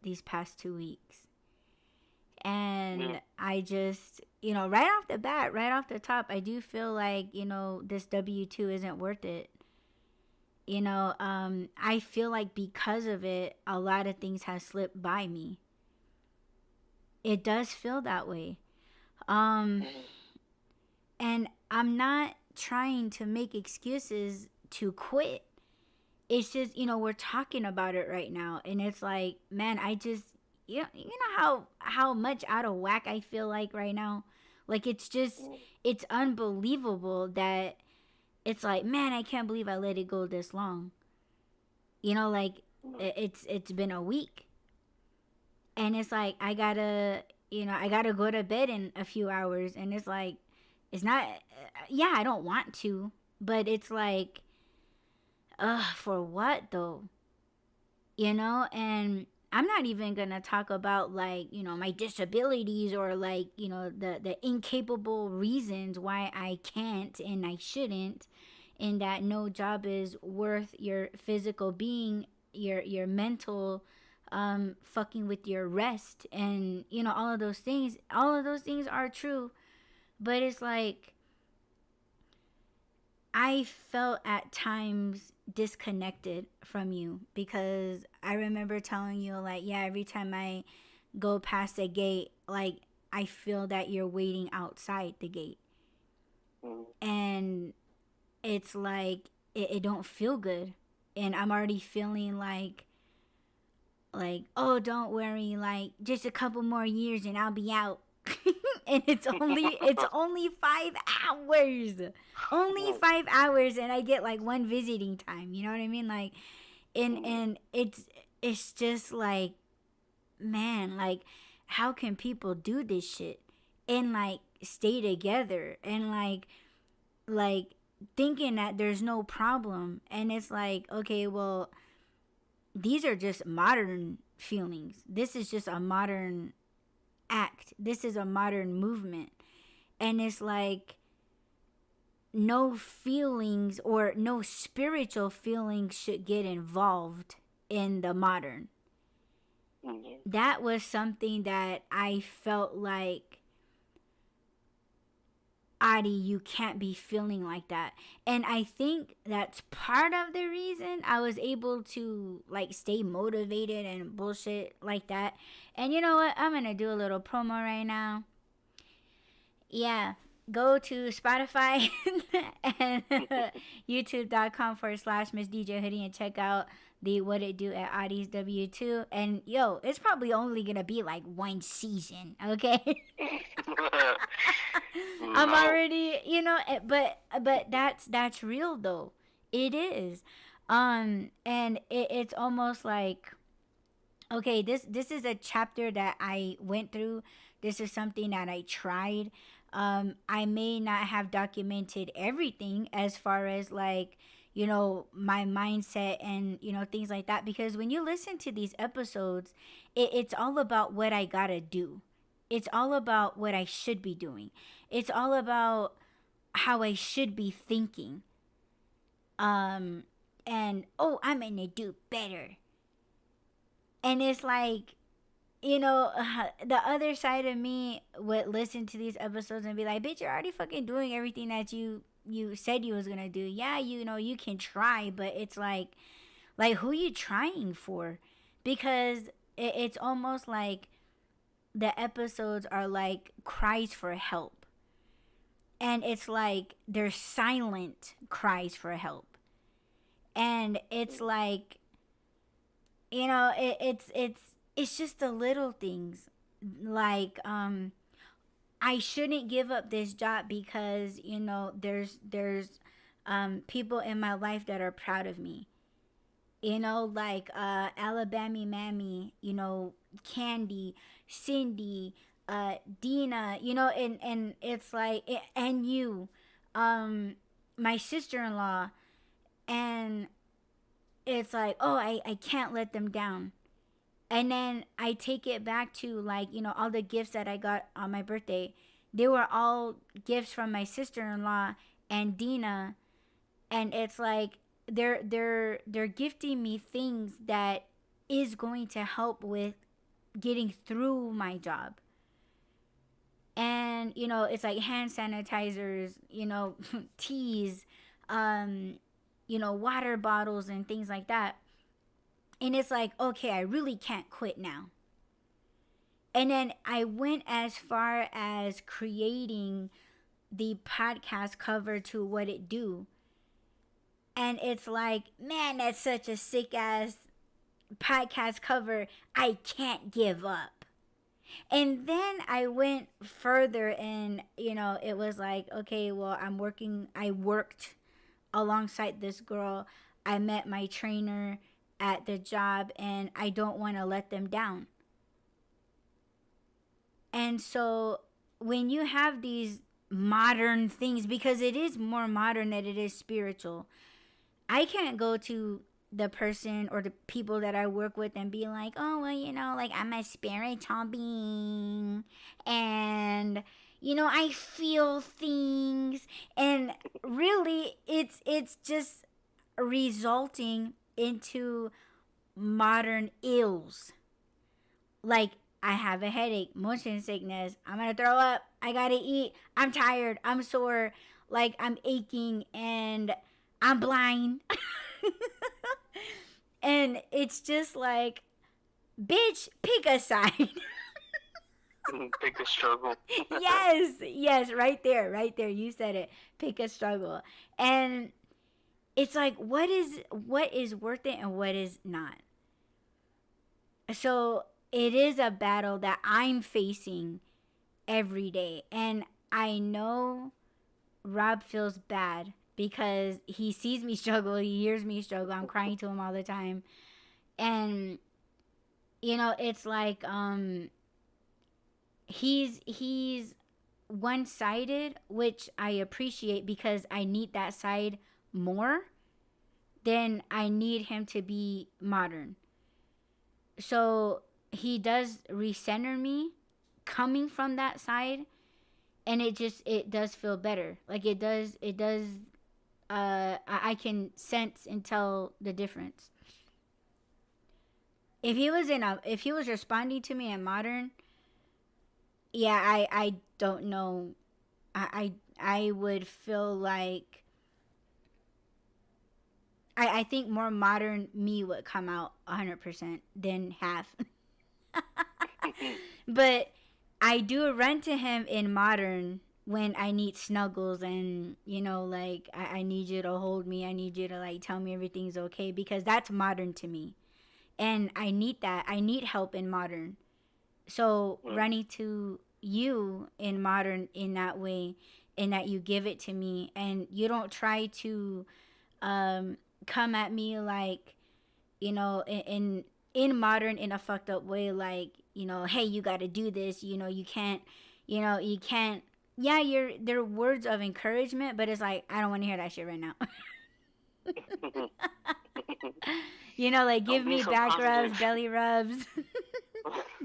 these past 2 weeks. Yeah. And I just, right off the bat, right off the top, I do feel like, this W-2 isn't worth it. I feel like because of it, a lot of things have slipped by me. It does feel that way. Um, Mhm. and I'm not trying to make excuses to quit. It's just, we're talking about it right now. And it's like, man, I just, how much out of whack I feel like right now? Like, it's unbelievable that it's like, man, I can't believe I let it go this long. Like, Mhm. it's been a week. And it's like, I gotta go to bed in a few hours. And it's like, it's not, yeah, I don't want to, but it's like, for what though? And I'm not even gonna talk about, like, my disabilities, or, like, the incapable reasons why I can't and I shouldn't, and that no job is worth your physical being, your mental, fucking with your rest, and all of those things are true. But it's like, I felt at times disconnected from you, because I remember telling you, like, yeah, every time I go past the gate, like, I feel that you're waiting outside the gate. Mhm. And it's like, it don't feel good. And I'm already feeling like, oh, don't worry, like, just a couple more years and I'll be out. And it's only 5 hours. Only 5 hours, and I get like one visiting time. You know what I mean? Like, and it's just like, man, like, how can people do this shit and, like, stay together, and, like thinking that there's no problem? And it's like, okay, well, these are just modern feelings. This is just a modern act. This is a modern movement. And it's like no feelings or no spiritual feelings should get involved in the modern. Yeah. That was something that I felt like, Adi, you can't be feeling like that. And I think that's part of the reason I was able to like stay motivated and bullshit like that. And you know what? I'm gonna do a little promo right now. Yeah. Go to Spotify and youtube.com/Miss DJ Hoodie and check out the What It Do at Adi's W2. And yo, it's probably only gonna be like one season, okay? I'm No. already, but that's real though. It is. And it's almost like, okay, this is a chapter that I went through. This is something that I tried. I may not have documented everything as far as like, my mindset and things like that, because when you listen to these episodes, it's all about what I gotta do. It's all about what I should be doing. It's all about how I should be thinking. Um, and oh, I'm gonna do better. And it's like, the other side of me would listen to these episodes and be like, bitch, you're already fucking doing everything that you said you was gonna do. Yeah, you can try, but it's like who you trying for? Because it's almost like the episodes are like cries for help. And it's like they're silent cries for help. And it's like, it's just the little things. Like, I shouldn't give up this job because, there's people in my life that are proud of me. Like Alabama Mammy, Candy, Cindy, Dina, and it's like, and you, my sister-in-law, and it's like, oh, I can't let them down. And then I take it back to like, all the gifts that I got on my birthday. They were all gifts from my sister-in-law and Dina, and it's like they're gifting me things that is going to help with getting through my job. And it's like hand sanitizers, teas, water bottles and things like that. And it's like, okay, I really can't quit now. And then I went as far as creating the podcast cover to What It Do. And it's like, man, that's such a sick ass podcast cover. I can't give up. And then I went further and, it was like, okay, well, I worked alongside this girl. I met my trainer at the job and I don't want to let them down. And so when you have these modern things, because it is more modern than it is spiritual, I can't go to the person or the people that I work with and be like, oh, well, like I'm a spiritual being and, I feel things. And really, it's just resulting into modern ills. Like, I have a headache, motion sickness, I'm gonna throw up, I gotta eat, I'm tired, I'm sore, like I'm aching, and I'm blind. And it's just like, bitch, pick a side. Pick a struggle. Yes, right there. You said it. Pick a struggle. And it's like, what is worth it and what is not. So it is a battle that I'm facing every day. And I know Rob feels bad because he sees me struggle, he hears me struggle, I'm crying to him all the time. And it's like he's one-sided, which I appreciate because I need that side more than I need him to be modern. So he does recenter me coming from that side, and it does feel better. Like it does. I can sense and tell the difference. If he was responding to me in modern, yeah, I don't know. I would feel like I think more modern me would come out 100% than half. But I do run to him in modern when I need snuggles, and like I need you to hold me. I need you to like tell me everything's okay, because that's modern to me. And I need that. I need help in modern. So Mm. running to you in modern in that way, in that you give it to me and you don't try to um, come at me like, in modern in a fucked up way, like, hey, you got to do this, you can't. Yeah, they're words of encouragement, but it's like I don't want to hear that shit right now. Like Don't give be me so back rubs, positive. belly rubs.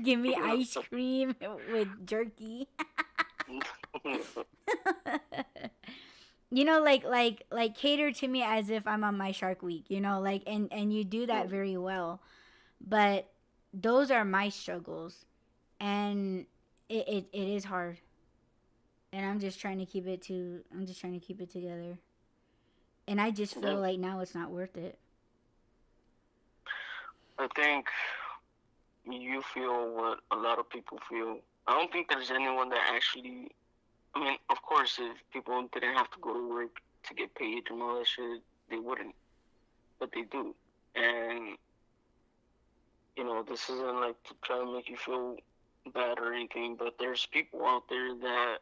Give me ice cream with jerky. Like cater to me as if I'm on my Shark Week, like, and you do that very well. But those are my struggles, and it is hard. And I'm just trying to keep it together. And I just Yeah, feel like now it's not worth it. I think you feel what a lot of people feel. I don't think there's anyone that actually. I mean, of course, if people didn't have to go to work to get paid and all that shit, they wouldn't. But they do. And, this isn't like to try to make you feel bad or anything, but there's people out there that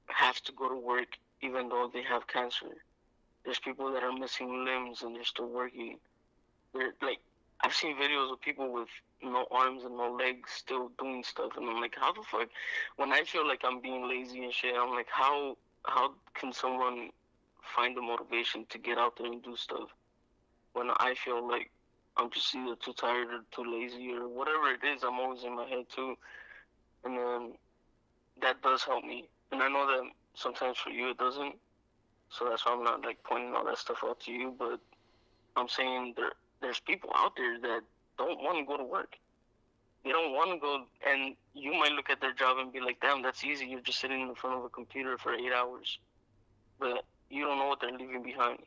have to go to work even though they have cancer. There's people that are missing limbs and they're still working. They're like, I've seen videos of people with no arms and no legs still doing stuff, and I'm like, how the fuck? When I feel like I'm being lazy and shit, I'm like, how can someone find the motivation to get out there and do stuff when I feel like I'm just either too tired or too lazy or whatever it is? I'm always in my head too, and then that does help me, and I know that sometimes for you it doesn't. So that's why I'm not like pointing all that stuff out to you, but I'm saying there's people out there that don't want to go to work. They don't want to go, and you might look at their job and be like, "Damn, that's easy. You're just sitting in front of a computer for 8 hours." But you don't know what they're leaving behind.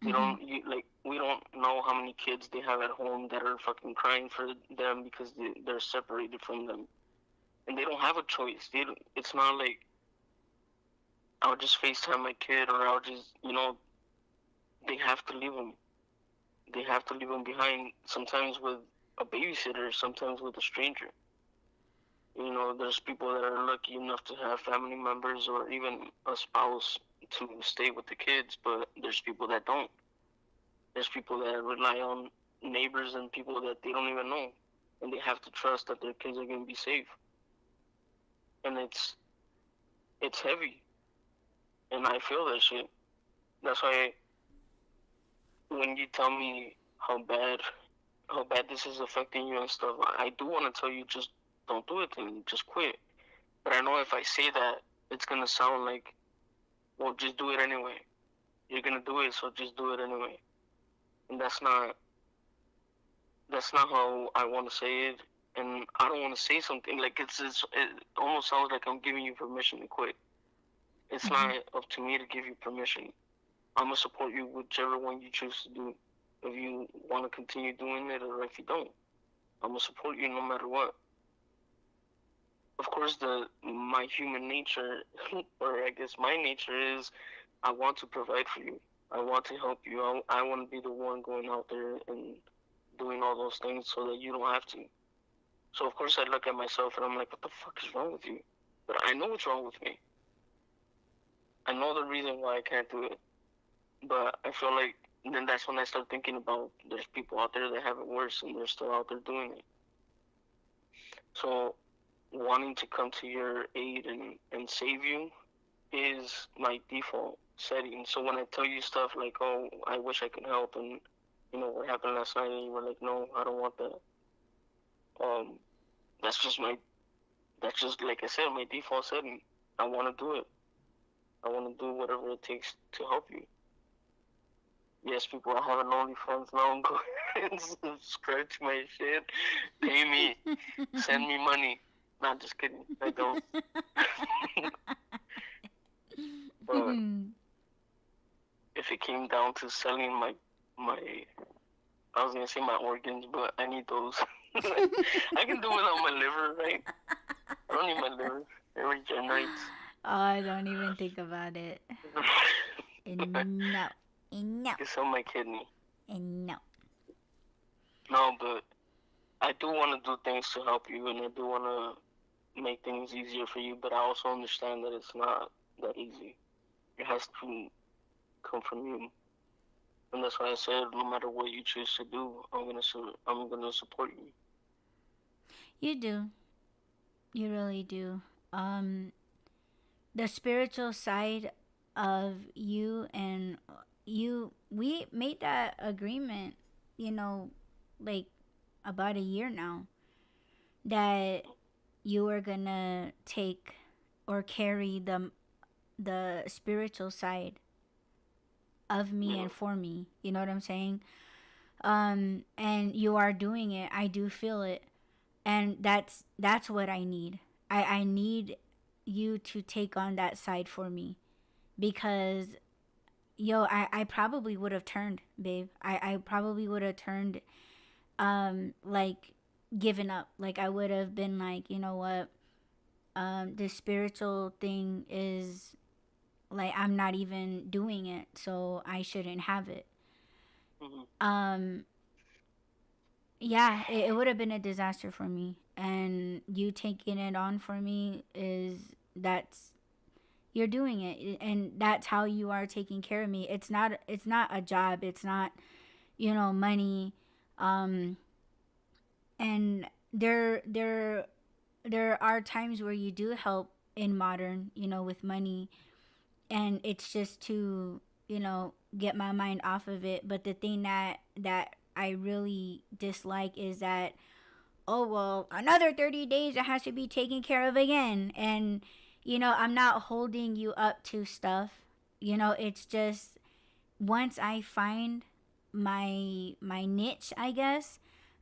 You Mm-hmm. don't you like we don't know how many kids they have at home that are fucking crying for them because they're separated from them, and they don't have a choice. It's not like I'll just FaceTime my kid or I'll just they have to leave them. They have to leave them behind. Sometimes with a babysitter, sometimes with a stranger. There's people that are lucky enough to have family members or even a spouse to stay with the kids, but there's people that don't. There's people that rely on neighbors and people that they don't even know, and they have to trust that their kids are going to be safe. And it's heavy, and I feel that shit. That's why when you tell me how bad this is affecting you and stuff, I do want to tell you just don't do it and just quit. But I know if I say that, it's gonna sound like, well, just do it anyway. You're gonna do it, so just do it anyway. And that's not how I want to say it. And I don't want to say something like it almost sounds like I'm giving you permission to quit. It's Mm-hmm. not up to me to give you permission. I'm gonna support you whichever one you choose to do. If you want to continue doing it, or if you don't, I'm gonna support you no matter what. Of course, the my human nature, or I guess my nature is, I want to provide for you. I want to help you. I want to be the one going out there and doing all those things so that you don't have to. So of course I look at myself and I'm like, what the fuck is wrong with you? But I know what's wrong with me. I know the reason why I can't do it. But I feel like then that's when I start thinking about there's people out there that have it worse and they're still out there doing it. So wanting to come to your aid and save you is my default setting. So when I tell you stuff like, oh, I wish I could help, and what happened last night, and you were like, no, I don't want that. Um, that's just my that's just like I said, my default setting. I want to do it. I want to do whatever it takes to help you. Yes, people, I have an OnlyFans now. Go ahead and subscribe to my shit. Pay me. Send me money. Not just kidding. I don't. But if it came down to selling my I was gonna say my organs, but I need those. I can do without my liver, right? I don't need my liver. It regenerates. Oh, don't even think about it. No. No. You sell my kidney. No. No, but I do want to do things to help you, and I do want to make things easier for you. But I also understand that it's not that easy. It has to come from you, and that's why I said no matter what you choose to do, I'm gonna support you. You do. You really do. The spiritual side of you and you, we made that agreement, you know, like about a year now, that you were gonna take or carry the spiritual side of me Yeah. and for me. You know what I'm saying? And you are doing it. I do feel it. And that's what I need. I need you to take on that side for me, because yo, I probably would have turned, babe. I probably would have turned, like given up. Like I would have been like, you know what, the spiritual thing is like I'm not even doing it, so I shouldn't have it. Mm-hmm. Um yeah, it would have been a disaster for me, and you taking it on for me is, that's, you're doing it, and that's how you are taking care of me. It's not a job, it's not, you know, money. um and there are times where you do help in modern, you know, with money, and it's just to, you know, get my mind off of it. But the thing that I really dislike is that, oh well, another 30 days it has to be taken care of again. And you know, I'm not holding you up to stuff. You know, it's just once I find my niche, I guess,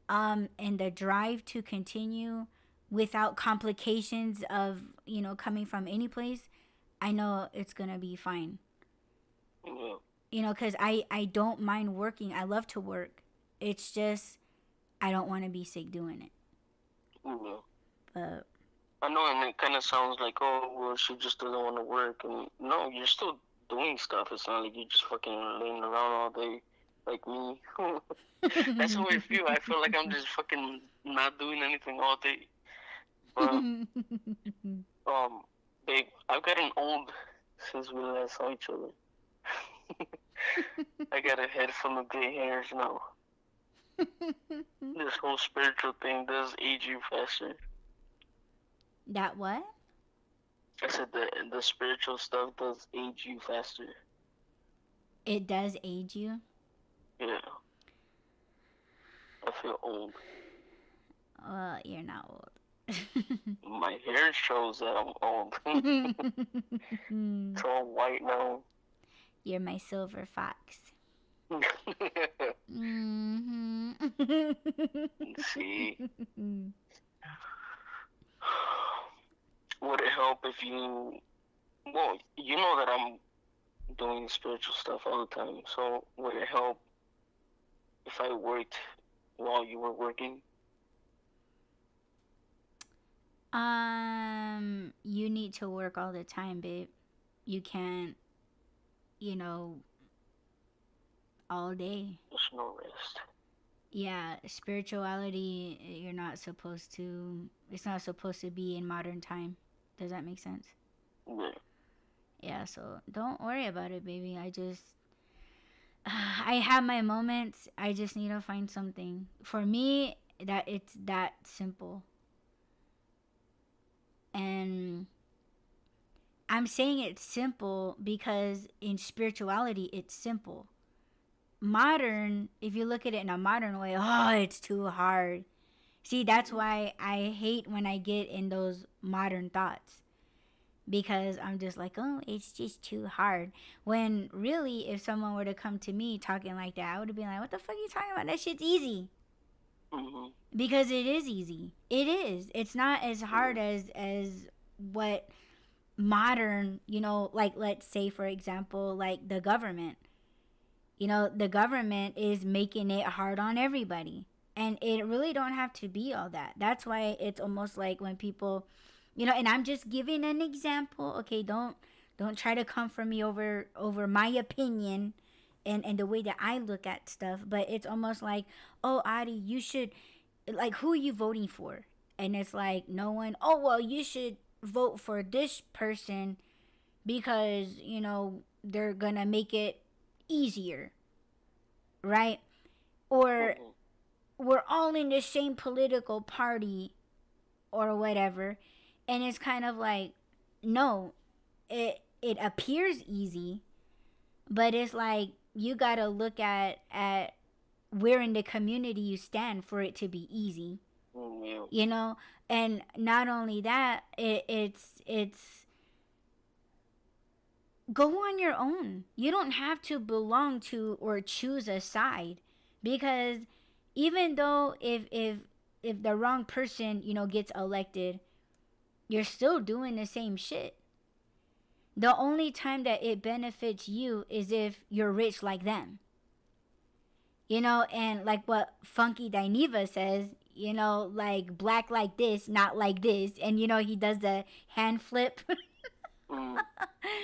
and the drive to continue without complications of, you know, coming from any place, I know it's gonna be fine. Yeah. You know, because I don't mind working. I love to work. It's just I don't want to be sick doing it. Yeah. But I know, and it kind of sounds like, oh, well, she just doesn't want to work. And no, you're still doing stuff. It's not like you're just fucking laying around all day like me. That's how I feel. I feel like I'm just fucking not doing anything all day. But, um, babe, I've gotten old since we last saw each other. I got a head full of gray hairs now. This whole spiritual thing does age you faster. That what? I said the spiritual stuff does age you faster. It does age you. Yeah, I feel old. Well, you're not old. My hair shows that I'm old. It's all white now. You're my silver fox. Mm-hmm. See, would it help if you? Well, you know that I'm doing spiritual stuff all the time. So would it help if I worked while you were working? You need to work all the time, babe. You can't, you know, all day. There's no rest. Yeah, spirituality, you're not supposed to, it's not supposed to be in modern time. Does that make sense? Yeah. Yeah, so don't worry about it, baby. I just, I have my moments. I just need to find something. For me, that it's that simple. And I'm saying it's simple because in spirituality, it's simple. Modern, if you look at it in a modern way, oh, it's too hard. See, that's why I hate when I get in those modern thoughts, because I'm just like, oh, it's just too hard. When really, if someone were to come to me talking like that, I would have been like, what the fuck are you talking about? That shit's easy. Mhm. Because it is easy. It is. It's not as hard as what modern, like, let's say for example, like the government. The government is making it hard on everybody. And it really don't have to be all that. That's why it's almost like when people, and I'm just giving an example. Okay, don't try to come for me over my opinion and the way that I look at stuff, but it's almost like, oh, Adi, you should, like, who are you voting for? And it's like no one. Oh, well, you should vote for this person because they're gonna make it easier, right? Or Mhm. we're all in the same political party or whatever. And it's kind of like, no, it appears easy, but it's like you gotta look at where in the community you stand for it to be easy. Yeah. And not only that, it's go on your own. You don't have to belong to or choose a side, because even though if the wrong person, gets elected, you're still doing the same shit. The only time that it benefits you is if you're rich like them. And like what Funky Dineva says, like black like this, not like this. And he does the hand flip. Mhm.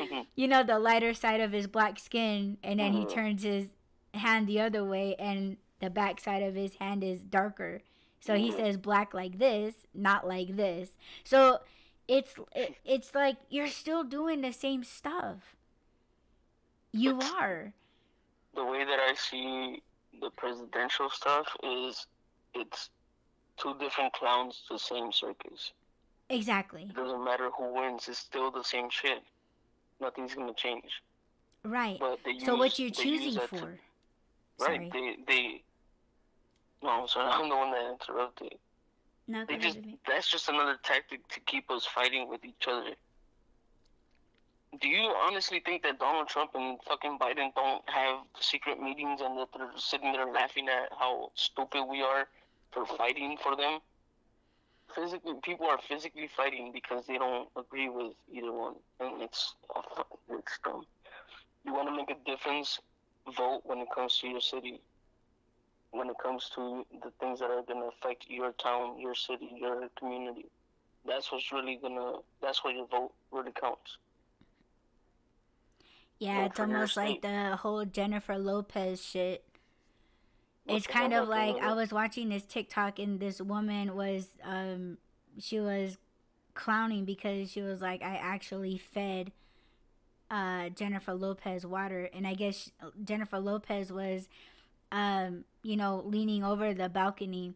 Mhm. The lighter side of his black skin, and then he Yeah. turns his hand the other way, and the back side of his hand is darker. So he Yeah. says black like this, not like this. So it's like you're still doing the same stuff. You It's are. the way that I see the presidential stuff is it's two different clowns, the same circus. Exactly. It doesn't matter who wins; it's still the same shit. Nothing's gonna change. Right. But So what you're they use choosing that to for? right. Sorry. They no, I'm sorry, I'm the one that interrupted. No, go They ahead, just baby. that's just another tactic to keep us fighting with each other. Do you honestly think that Donald Trump and fucking Biden don't have secret meetings and that they're sitting there laughing at how stupid we are for fighting for them? Physically, people are physically fighting because they don't agree with either one, and it's dumb. You want to make a difference, vote when it comes to your city, when it comes to the things that are gonna affect your town, your city, your community. That's what your vote really counts. Yeah, Vote it's for your almost like state. the whole Jennifer Lopez shit. What It's the kind hell of happened like with I it? was watching this TikTok, and this woman was she was clowning because she was like, I actually fed Jennifer Lopez water. And I guess Jennifer Lopez was leaning over the balcony,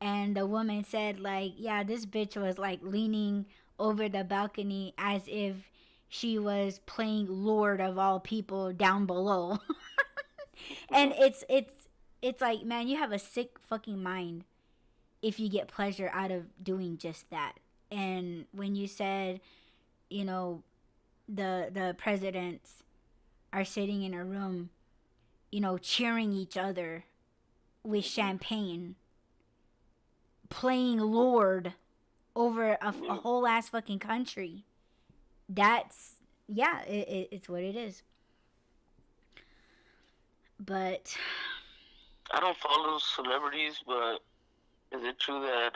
and the woman said like, yeah, this bitch was like leaning over the balcony as if she was playing Lord of all people down below. And it's like, man, you have a sick fucking mind if you get pleasure out of doing just that. And when you said, you know, the presidents are sitting in a room, cheering each other with champagne, playing Lord over a Yeah. whole ass fucking country. That's, yeah, it's what it is. But I don't follow celebrities, but is it true that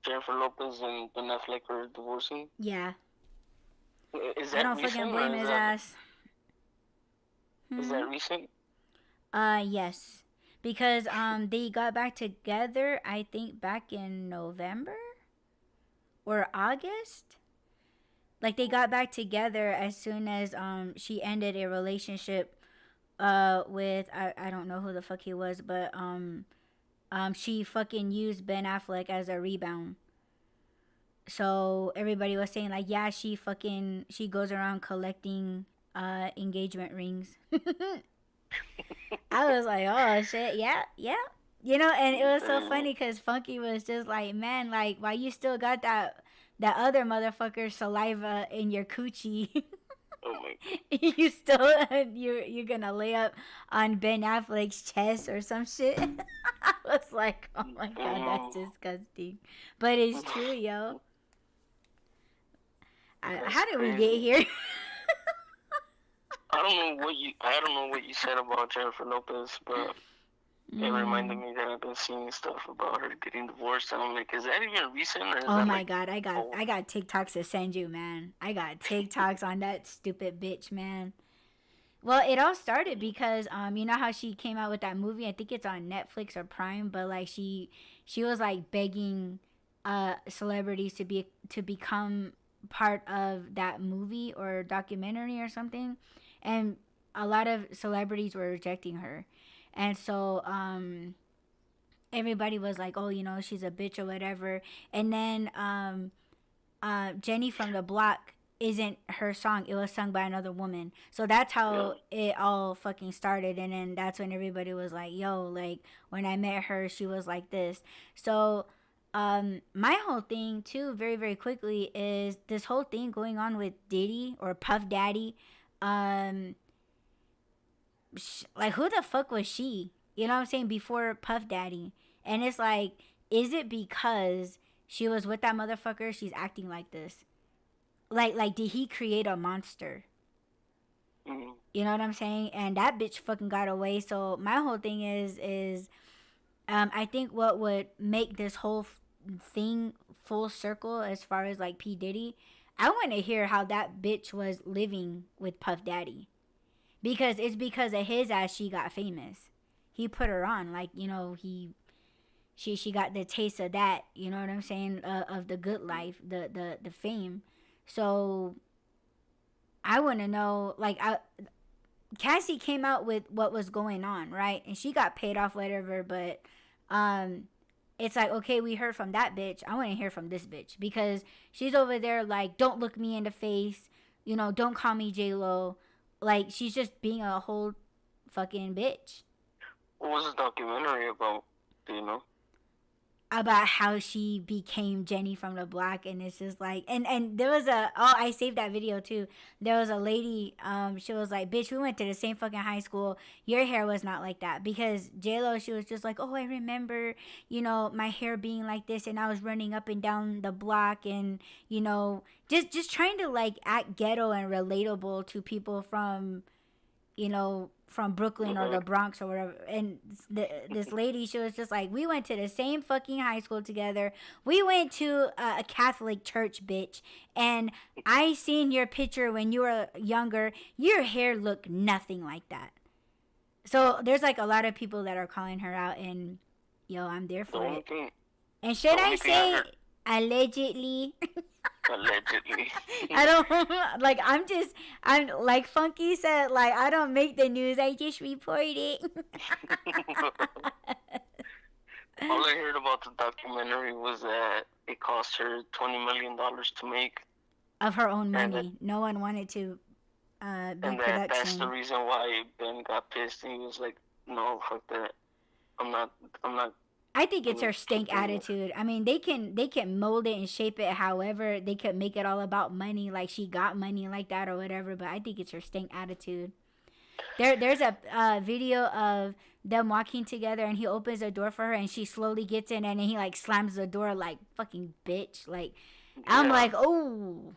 Jennifer Lopez and Ben Affleck are divorcing? yeah, Is I that don't fucking recent or blame his ass. is Hmm. that recent? Yes, because they got back together, I think back in November or August. Like they got back together as soon as she ended a relationship with, I don't know who the fuck he was, but she fucking used Ben Affleck as a rebound. So everybody was saying like, yeah, she goes around collecting engagement rings. I was like, oh shit, yeah, yeah. And it was so Damn. funny because Funky was just like, man, like, why you still got that other motherfucker's saliva in your coochie? Oh my god. You still you're gonna lay up on Ben Affleck's chest or some shit. I was like, oh my god, that's Damn. disgusting, but it's true, yo. That's How did we get crazy. here? I don't know what you said about Jennifer Lopez, but it reminded Mm. me that I've been seeing stuff about her getting divorced, and I'm like, is that even recent or is Oh that my like god, old? I got TikToks to send you, man. I got TikToks on that stupid bitch, man. Well, it all started because you know how she came out with that movie? I think it's on Netflix or Prime, but like she was like begging celebrities to become part of that movie or documentary or something. And a lot of celebrities were rejecting her. And so everybody was like, "Oh, she's a bitch or whatever." And then Jenny from the Block isn't her song. It was sung by another woman. So that's Yeah. how it all fucking started. And then that's when everybody was like, yo, like when I met her, she was like this. So my whole thing too, very, very quickly, is this whole thing going on with Diddy or Puff Daddy. Um, like who the fuck was she? You know what I'm saying? Before Puff Daddy. And it's like, is it because she was with that motherfucker she's acting like this? Like did he create a monster? Mm-hmm. You know what I'm saying? And that bitch fucking got away. So my whole thing is I think what would make this whole thing full circle as far as like P Diddy, I want to hear how that bitch was living with Puff Daddy, because it's because of his ass she got famous. He put her on, like, she got the taste of that, you know what I'm saying, of the good life, the fame. So I want to know, like, Cassie came out with what was going on, right? And she got paid off, whatever. But um, it's like, okay, we heard from that bitch. I want to hear from this bitch because she's over there like, don't look me in the face, don't call me J Lo. Like she's just being a whole fucking bitch What was the documentary about? Do you know? about how she became Jenny from the Block. And it's just like, and there was I saved that video too. There was a lady, she was like, bitch, we went to the same fucking high school. Your hair was not like that. Because J-Lo, she was just like, oh, I remember, my hair being like this, and I was running up and down the block, and just trying to like act ghetto and relatable to people from Brooklyn or the Mm-hmm. Bronx or whatever. And this lady, she was just like, we went to the same fucking high school together. We went to a Catholic church, bitch. And I seen your picture when you were younger. Your hair looked nothing like that. So there's like a lot of people that are calling her out, and yo, I'm there The for only it. thing, And the should I only thing I say heard allegedly? allegedly. I don't like. I'm like Funky said. Like I don't make the news. I just report it. All I heard about the documentary was that it cost her $20 million to make, Of her own and that money. No one wanted to be that's the production. reason why Ben got pissed and he was like, "No, fuck that. I'm not I think it's gonna her keep stank doing this." attitude. I mean, they can mold it and shape it however they could make it all about money, like she got money like that or whatever. But I think it's her stank attitude. There's a video of them walking together, and he opens the door for her, and she slowly gets in, and then he like slams the door like fucking bitch. Like I'm Yeah, like, oh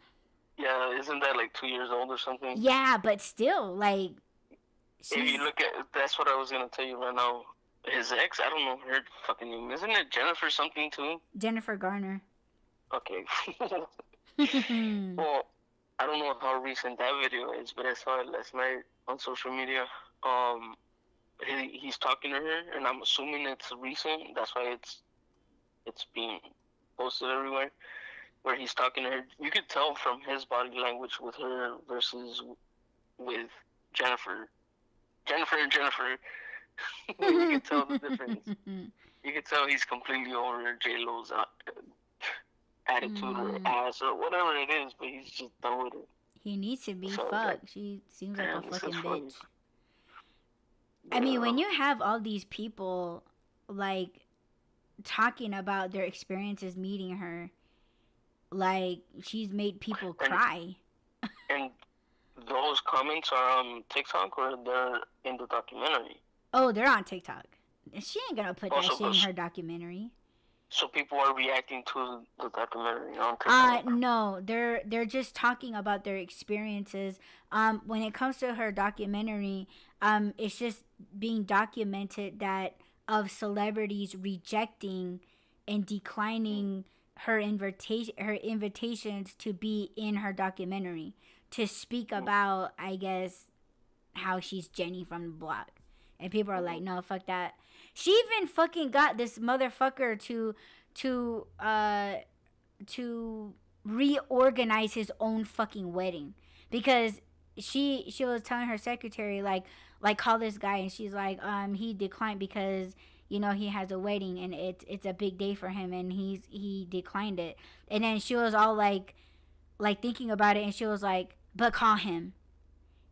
yeah. Isn't that like 2 years old or something? yeah, but still, like If you she's look at, that's what I was gonna tell you right now. His ex, I don't know her fucking name. Isn't it Jennifer something too? Jennifer Garner. Okay. Well, I don't know how recent that video is, but I saw it last night on social media. Um, he's talking to her, and I'm assuming it's recent. That's why it's being posted everywhere. Where he's talking to her, you could tell from his body language with her versus with Jennifer. Jennifer and Jennifer, you could tell the difference. You could tell he's completely over J Lo's attitude or Mm, ass or whatever it is, but he's just done with it. he needs to be So like, fucked. She seems like a damn, this is fucking funny. bitch. I mean, Yeah. when you have all these people like talking about their experiences meeting her. Like she's made people cry. And those comments are on TikTok or they're in the documentary? Oh, they're on TikTok. She ain't gonna put that Also, shit in her documentary. so people are reacting to the documentary on TikTok. No, they're just talking about their experiences. When it comes to her documentary, it's just being documented that of celebrities rejecting and declining her invitations to be in her documentary to speak about, I guess, how she's Jenny from the block. And people are like, no, fuck that. She even fucking got this motherfucker to to reorganize his own fucking wedding because she was telling her secretary like call this guy, and she's like he declined because he has a wedding and it's a big day for him, and he declined it. And then she was all like thinking about it, and she was like, but call him.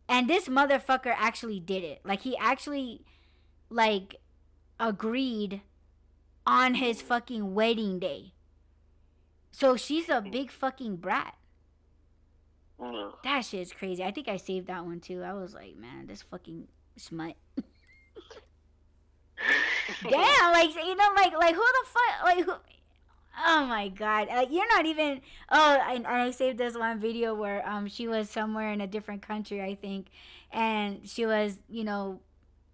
And this motherfucker actually did it. Like he actually like agreed on his fucking wedding day. So she's a big fucking brat. Yeah. That shit's crazy. I think I saved that one too. I was like, man, this fucking smut. Damn, like who the fuck, like who? Oh my god, like you're not even. Oh, I saved this one video where she was somewhere in a different country, I think, and she was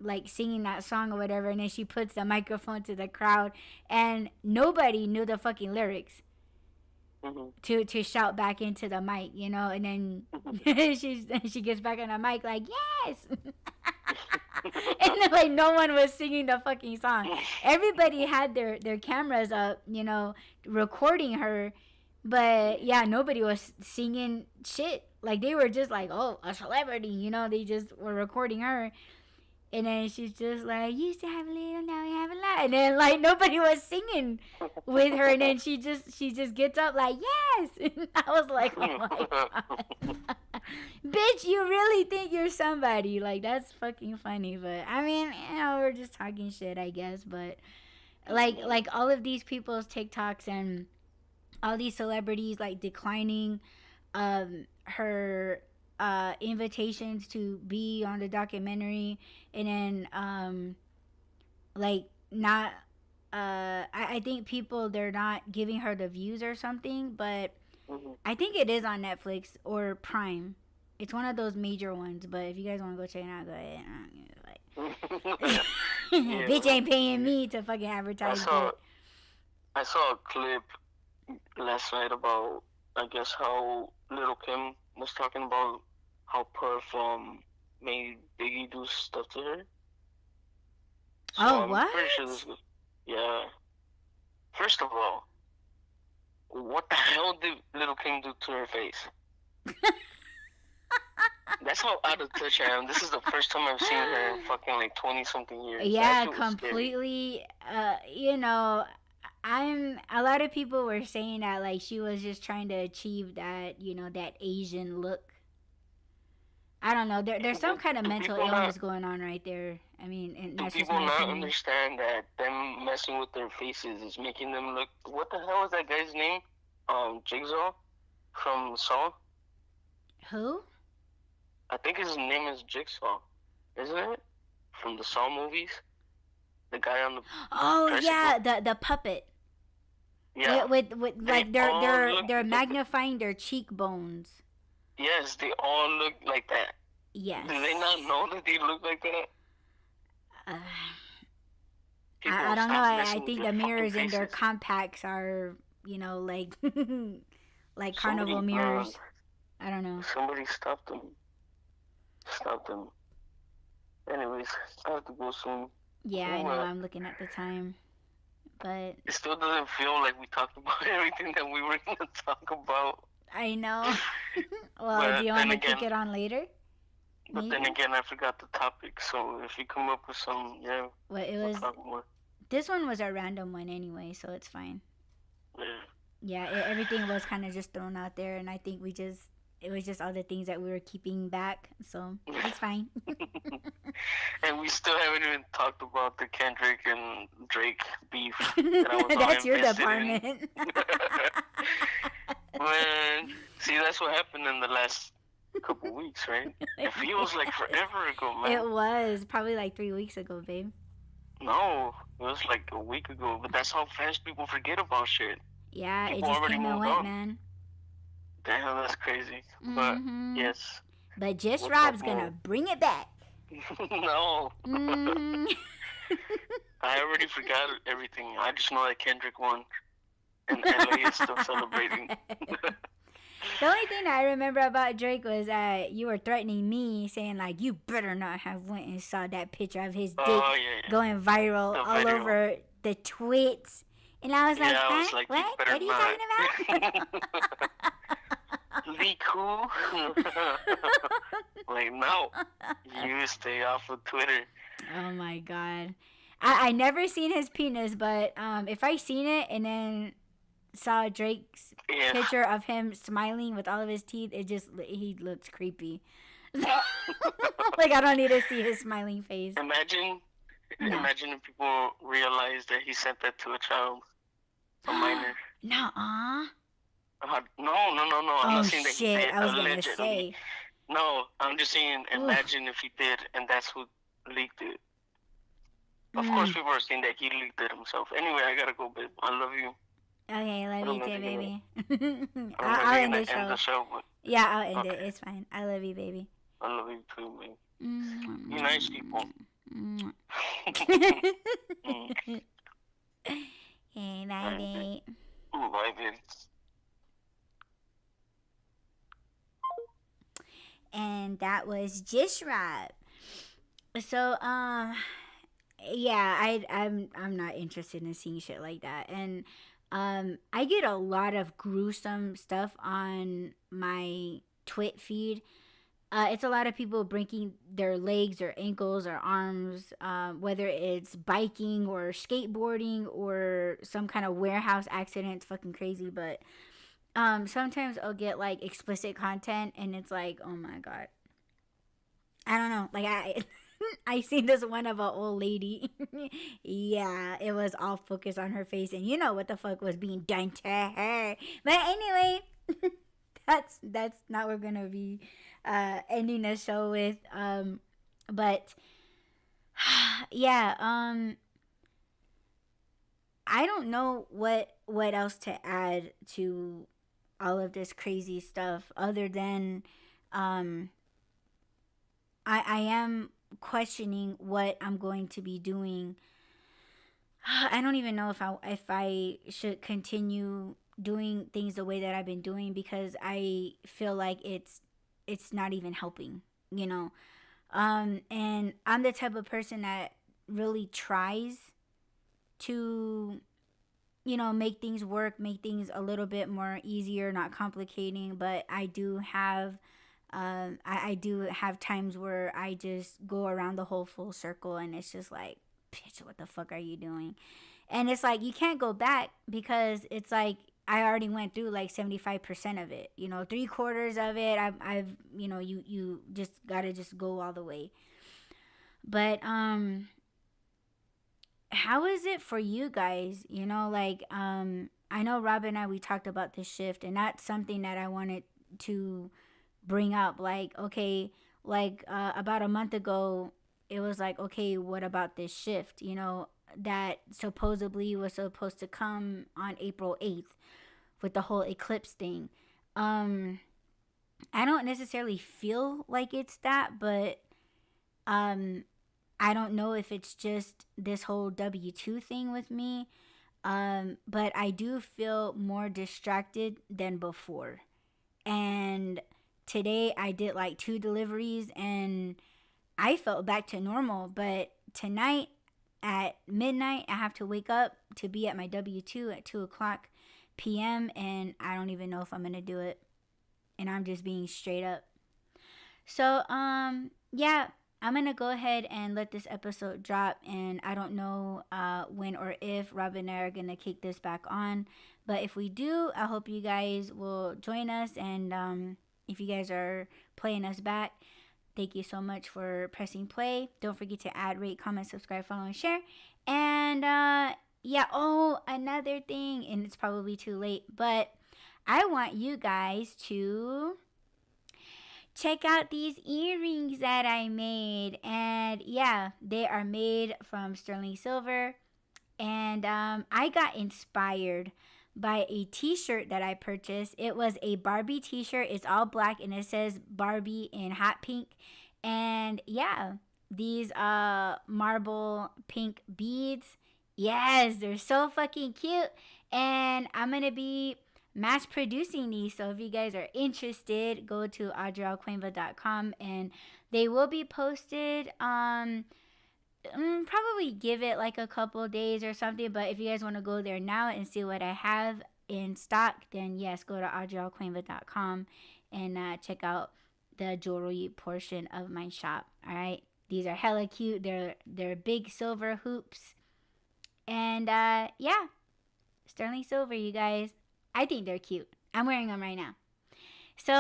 like singing that song or whatever, and then she puts the microphone to the crowd, and nobody knew the fucking lyrics. To shout back into the mic, and then she gets back on the mic like yes, and then like no one was singing the fucking song. Everybody had their cameras up, recording her, but yeah, nobody was singing shit. Like they were just like, oh, a celebrity, they just were recording her. And then she's just like, used to have a little, now I have a lot. And then like nobody was singing with her. And then she just gets up like, yes. And I was like, oh my god, bitch, you really think you're somebody? Like that's fucking funny. But I mean, we're just talking shit, I guess. But like all of these people's TikToks and all these celebrities like declining her invitations to be on the documentary, and then like not I think people, they're not giving her the views or something, but I think it is on Netflix or Prime. It's one of those major ones, but if you guys want to go check it out, go ahead. Bitch ain't paying me to fucking advertise it. I saw a clip last night about, I guess, how Little Kim was talking about how Puff made Biggie do stuff to her. So oh, what? Pretty sure this was, yeah. First of all, what the hell did Little Kim do to her face? That's how out of touch I am. This is the first time I've seen her in fucking like 20-something years. Yeah, completely. A lot of people were saying that like she was just trying to achieve that, that Asian look. I don't know. There's some kind of mental illness going on right there. I mean, and that's just my opinion. Do people not understand that them messing with their faces is making them look? What the hell is that guy's name? Jigsaw from Saw. Who? I think his name is Jigsaw, isn't it? From the Saw movies. The guy on the. Oh yeah, the puppet. Yeah. With like they're magnifying their cheekbones. Yes, they all look like that. Yes. Do they not know that they look like that? I don't know. I think the mirrors in their compacts are, like like carnival mirrors. I don't know. Somebody stop them. Stop them. Anyways, I have to go soon. Yeah, I know. I'm looking at the time. But it still doesn't feel like we talked about everything that we were going to talk about. I know. Well, do you want to kick it on later? But then again, I forgot the topic. So if you come up with some, yeah. Well, we'll talk more. This one was a random one anyway, so it's fine. Yeah. Yeah, everything was kind of just thrown out there, and I think we just it was just all the things that we were keeping back. So it's fine. And we still haven't even talked about the Kendrick and Drake beef that I was all That's your invested in. department. Man, see, that's what happened in the last couple weeks, right? It feels like forever ago, man. It was probably like 3 weeks ago, babe. No, it was like a week ago. But that's how fast people forget about shit. Yeah, People it just already came and moved went, on. man. Damn, that's crazy. But Mm-hmm. yes. But just What's Rob's up, gonna more? bring it back. No. Mm-hmm. I already forgot everything. I just know that Kendrick won. And LA is still celebrating. The only thing that I remember about Drake was you were threatening me, saying like you better not have went and saw that picture of his dick Yeah. going viral The all video. over the tweets, and I was like, Yeah, I huh? was like, you What? better What are you not. talking about? Leak who? Like, no. You stay off of Twitter. Oh my god. I never seen his penis, but if I seen it and then saw Drake's Yeah. picture of him smiling with all of his teeth, he looks creepy. Like I don't need to see his smiling face. Imagine No. if people realized that he sent that to a child, a minor. Nuh-uh. No. I'm not saying that he shit, did. I was gonna Allegedly. say. No, I'm just saying, imagine if he did, and that's who leaked it. Of course, people are saying that he leaked it himself. Anyway, I gotta go, babe. I love you. Okay, love you too, baby. I'll end the end the show, but yeah, I'll end it. It's fine. I love you, baby. I love you too, man. You nice people. Hey, bye, babe. Bye, babe. And that was Just Rob. So, yeah, I'm not interested in seeing shit like that. And I get a lot of gruesome stuff on my Twit feed. It's a lot of people breaking their legs or ankles or arms, whether it's biking or skateboarding or some kind of warehouse accident. It's fucking crazy, but sometimes I'll get like explicit content and it's like, oh my god, I don't know, like I seen this one of an old lady. Yeah, it was all focused on her face, and you know what the fuck was being done to her. But anyway, that's not what we're gonna be ending the show with. But yeah, I don't know what else to add to all of this crazy stuff other than I am questioning what I'm going to be doing. I don't even know if I should continue doing things the way that I've been doing, because I feel like it's not even helping, you know. And I'm the type of person that really tries to, you know, make things work, make things a little bit more easier, not complicating, but I do have I do have times where I just go around the whole full circle, and it's just like, bitch, what the fuck are you doing? And it's like, you can't go back, because it's like I already went through like 75% of it, you know, 3/4 of it. I've you know, you just gotta just go all the way. But how is it for you guys? You know, like I know Rob and I, we talked about this shift, and that's something that I wanted to bring up. Like, okay, like about a month ago, it was like, okay, what about this shift, you know, that supposedly was supposed to come on April 8th with the whole eclipse thing. I don't necessarily feel like it's that, but I don't know if it's just this whole W2 thing with me. But I do feel more distracted than before. And today I did like 2 deliveries and I felt back to normal. But tonight at midnight, I have to wake up to be at my W2 at 2:00 p.m. And I don't even know if I'm going to do it. And I'm just being straight up. So, yeah, I'm going to go ahead and let this episode drop. And I don't know when or if Rob and I are going to kick this back on. But if we do, I hope you guys will join us and If you guys are playing us back, thank you so much for pressing play. Don't forget to add, rate, comment, subscribe, follow, and share. And yeah, oh, another thing, and it's probably too late, but I want you guys to check out these earrings that I made. And yeah, they are made from sterling silver. And I got inspired by a t-shirt that I purchased. It was a Barbie t-shirt. It's all black and it says Barbie in hot pink. And yeah, these marble pink beads. Yes, they're so fucking cute. And I'm going to be mass producing these. So if you guys are interested, go to AudreyalKoinva.com and they will be posted probably give it like a couple days or something. But if you guys want to go there now and see what I have in stock, then yes, go to AudreyalKoinva.com and check out the jewelry portion of my shop. All right, these are hella cute. They're big silver hoops, and yeah, sterling silver, you guys. I think they're cute. I'm wearing them right now. So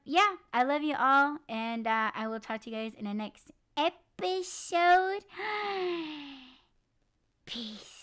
yeah, I love you all, and I will talk to you guys in the next episode. Peace.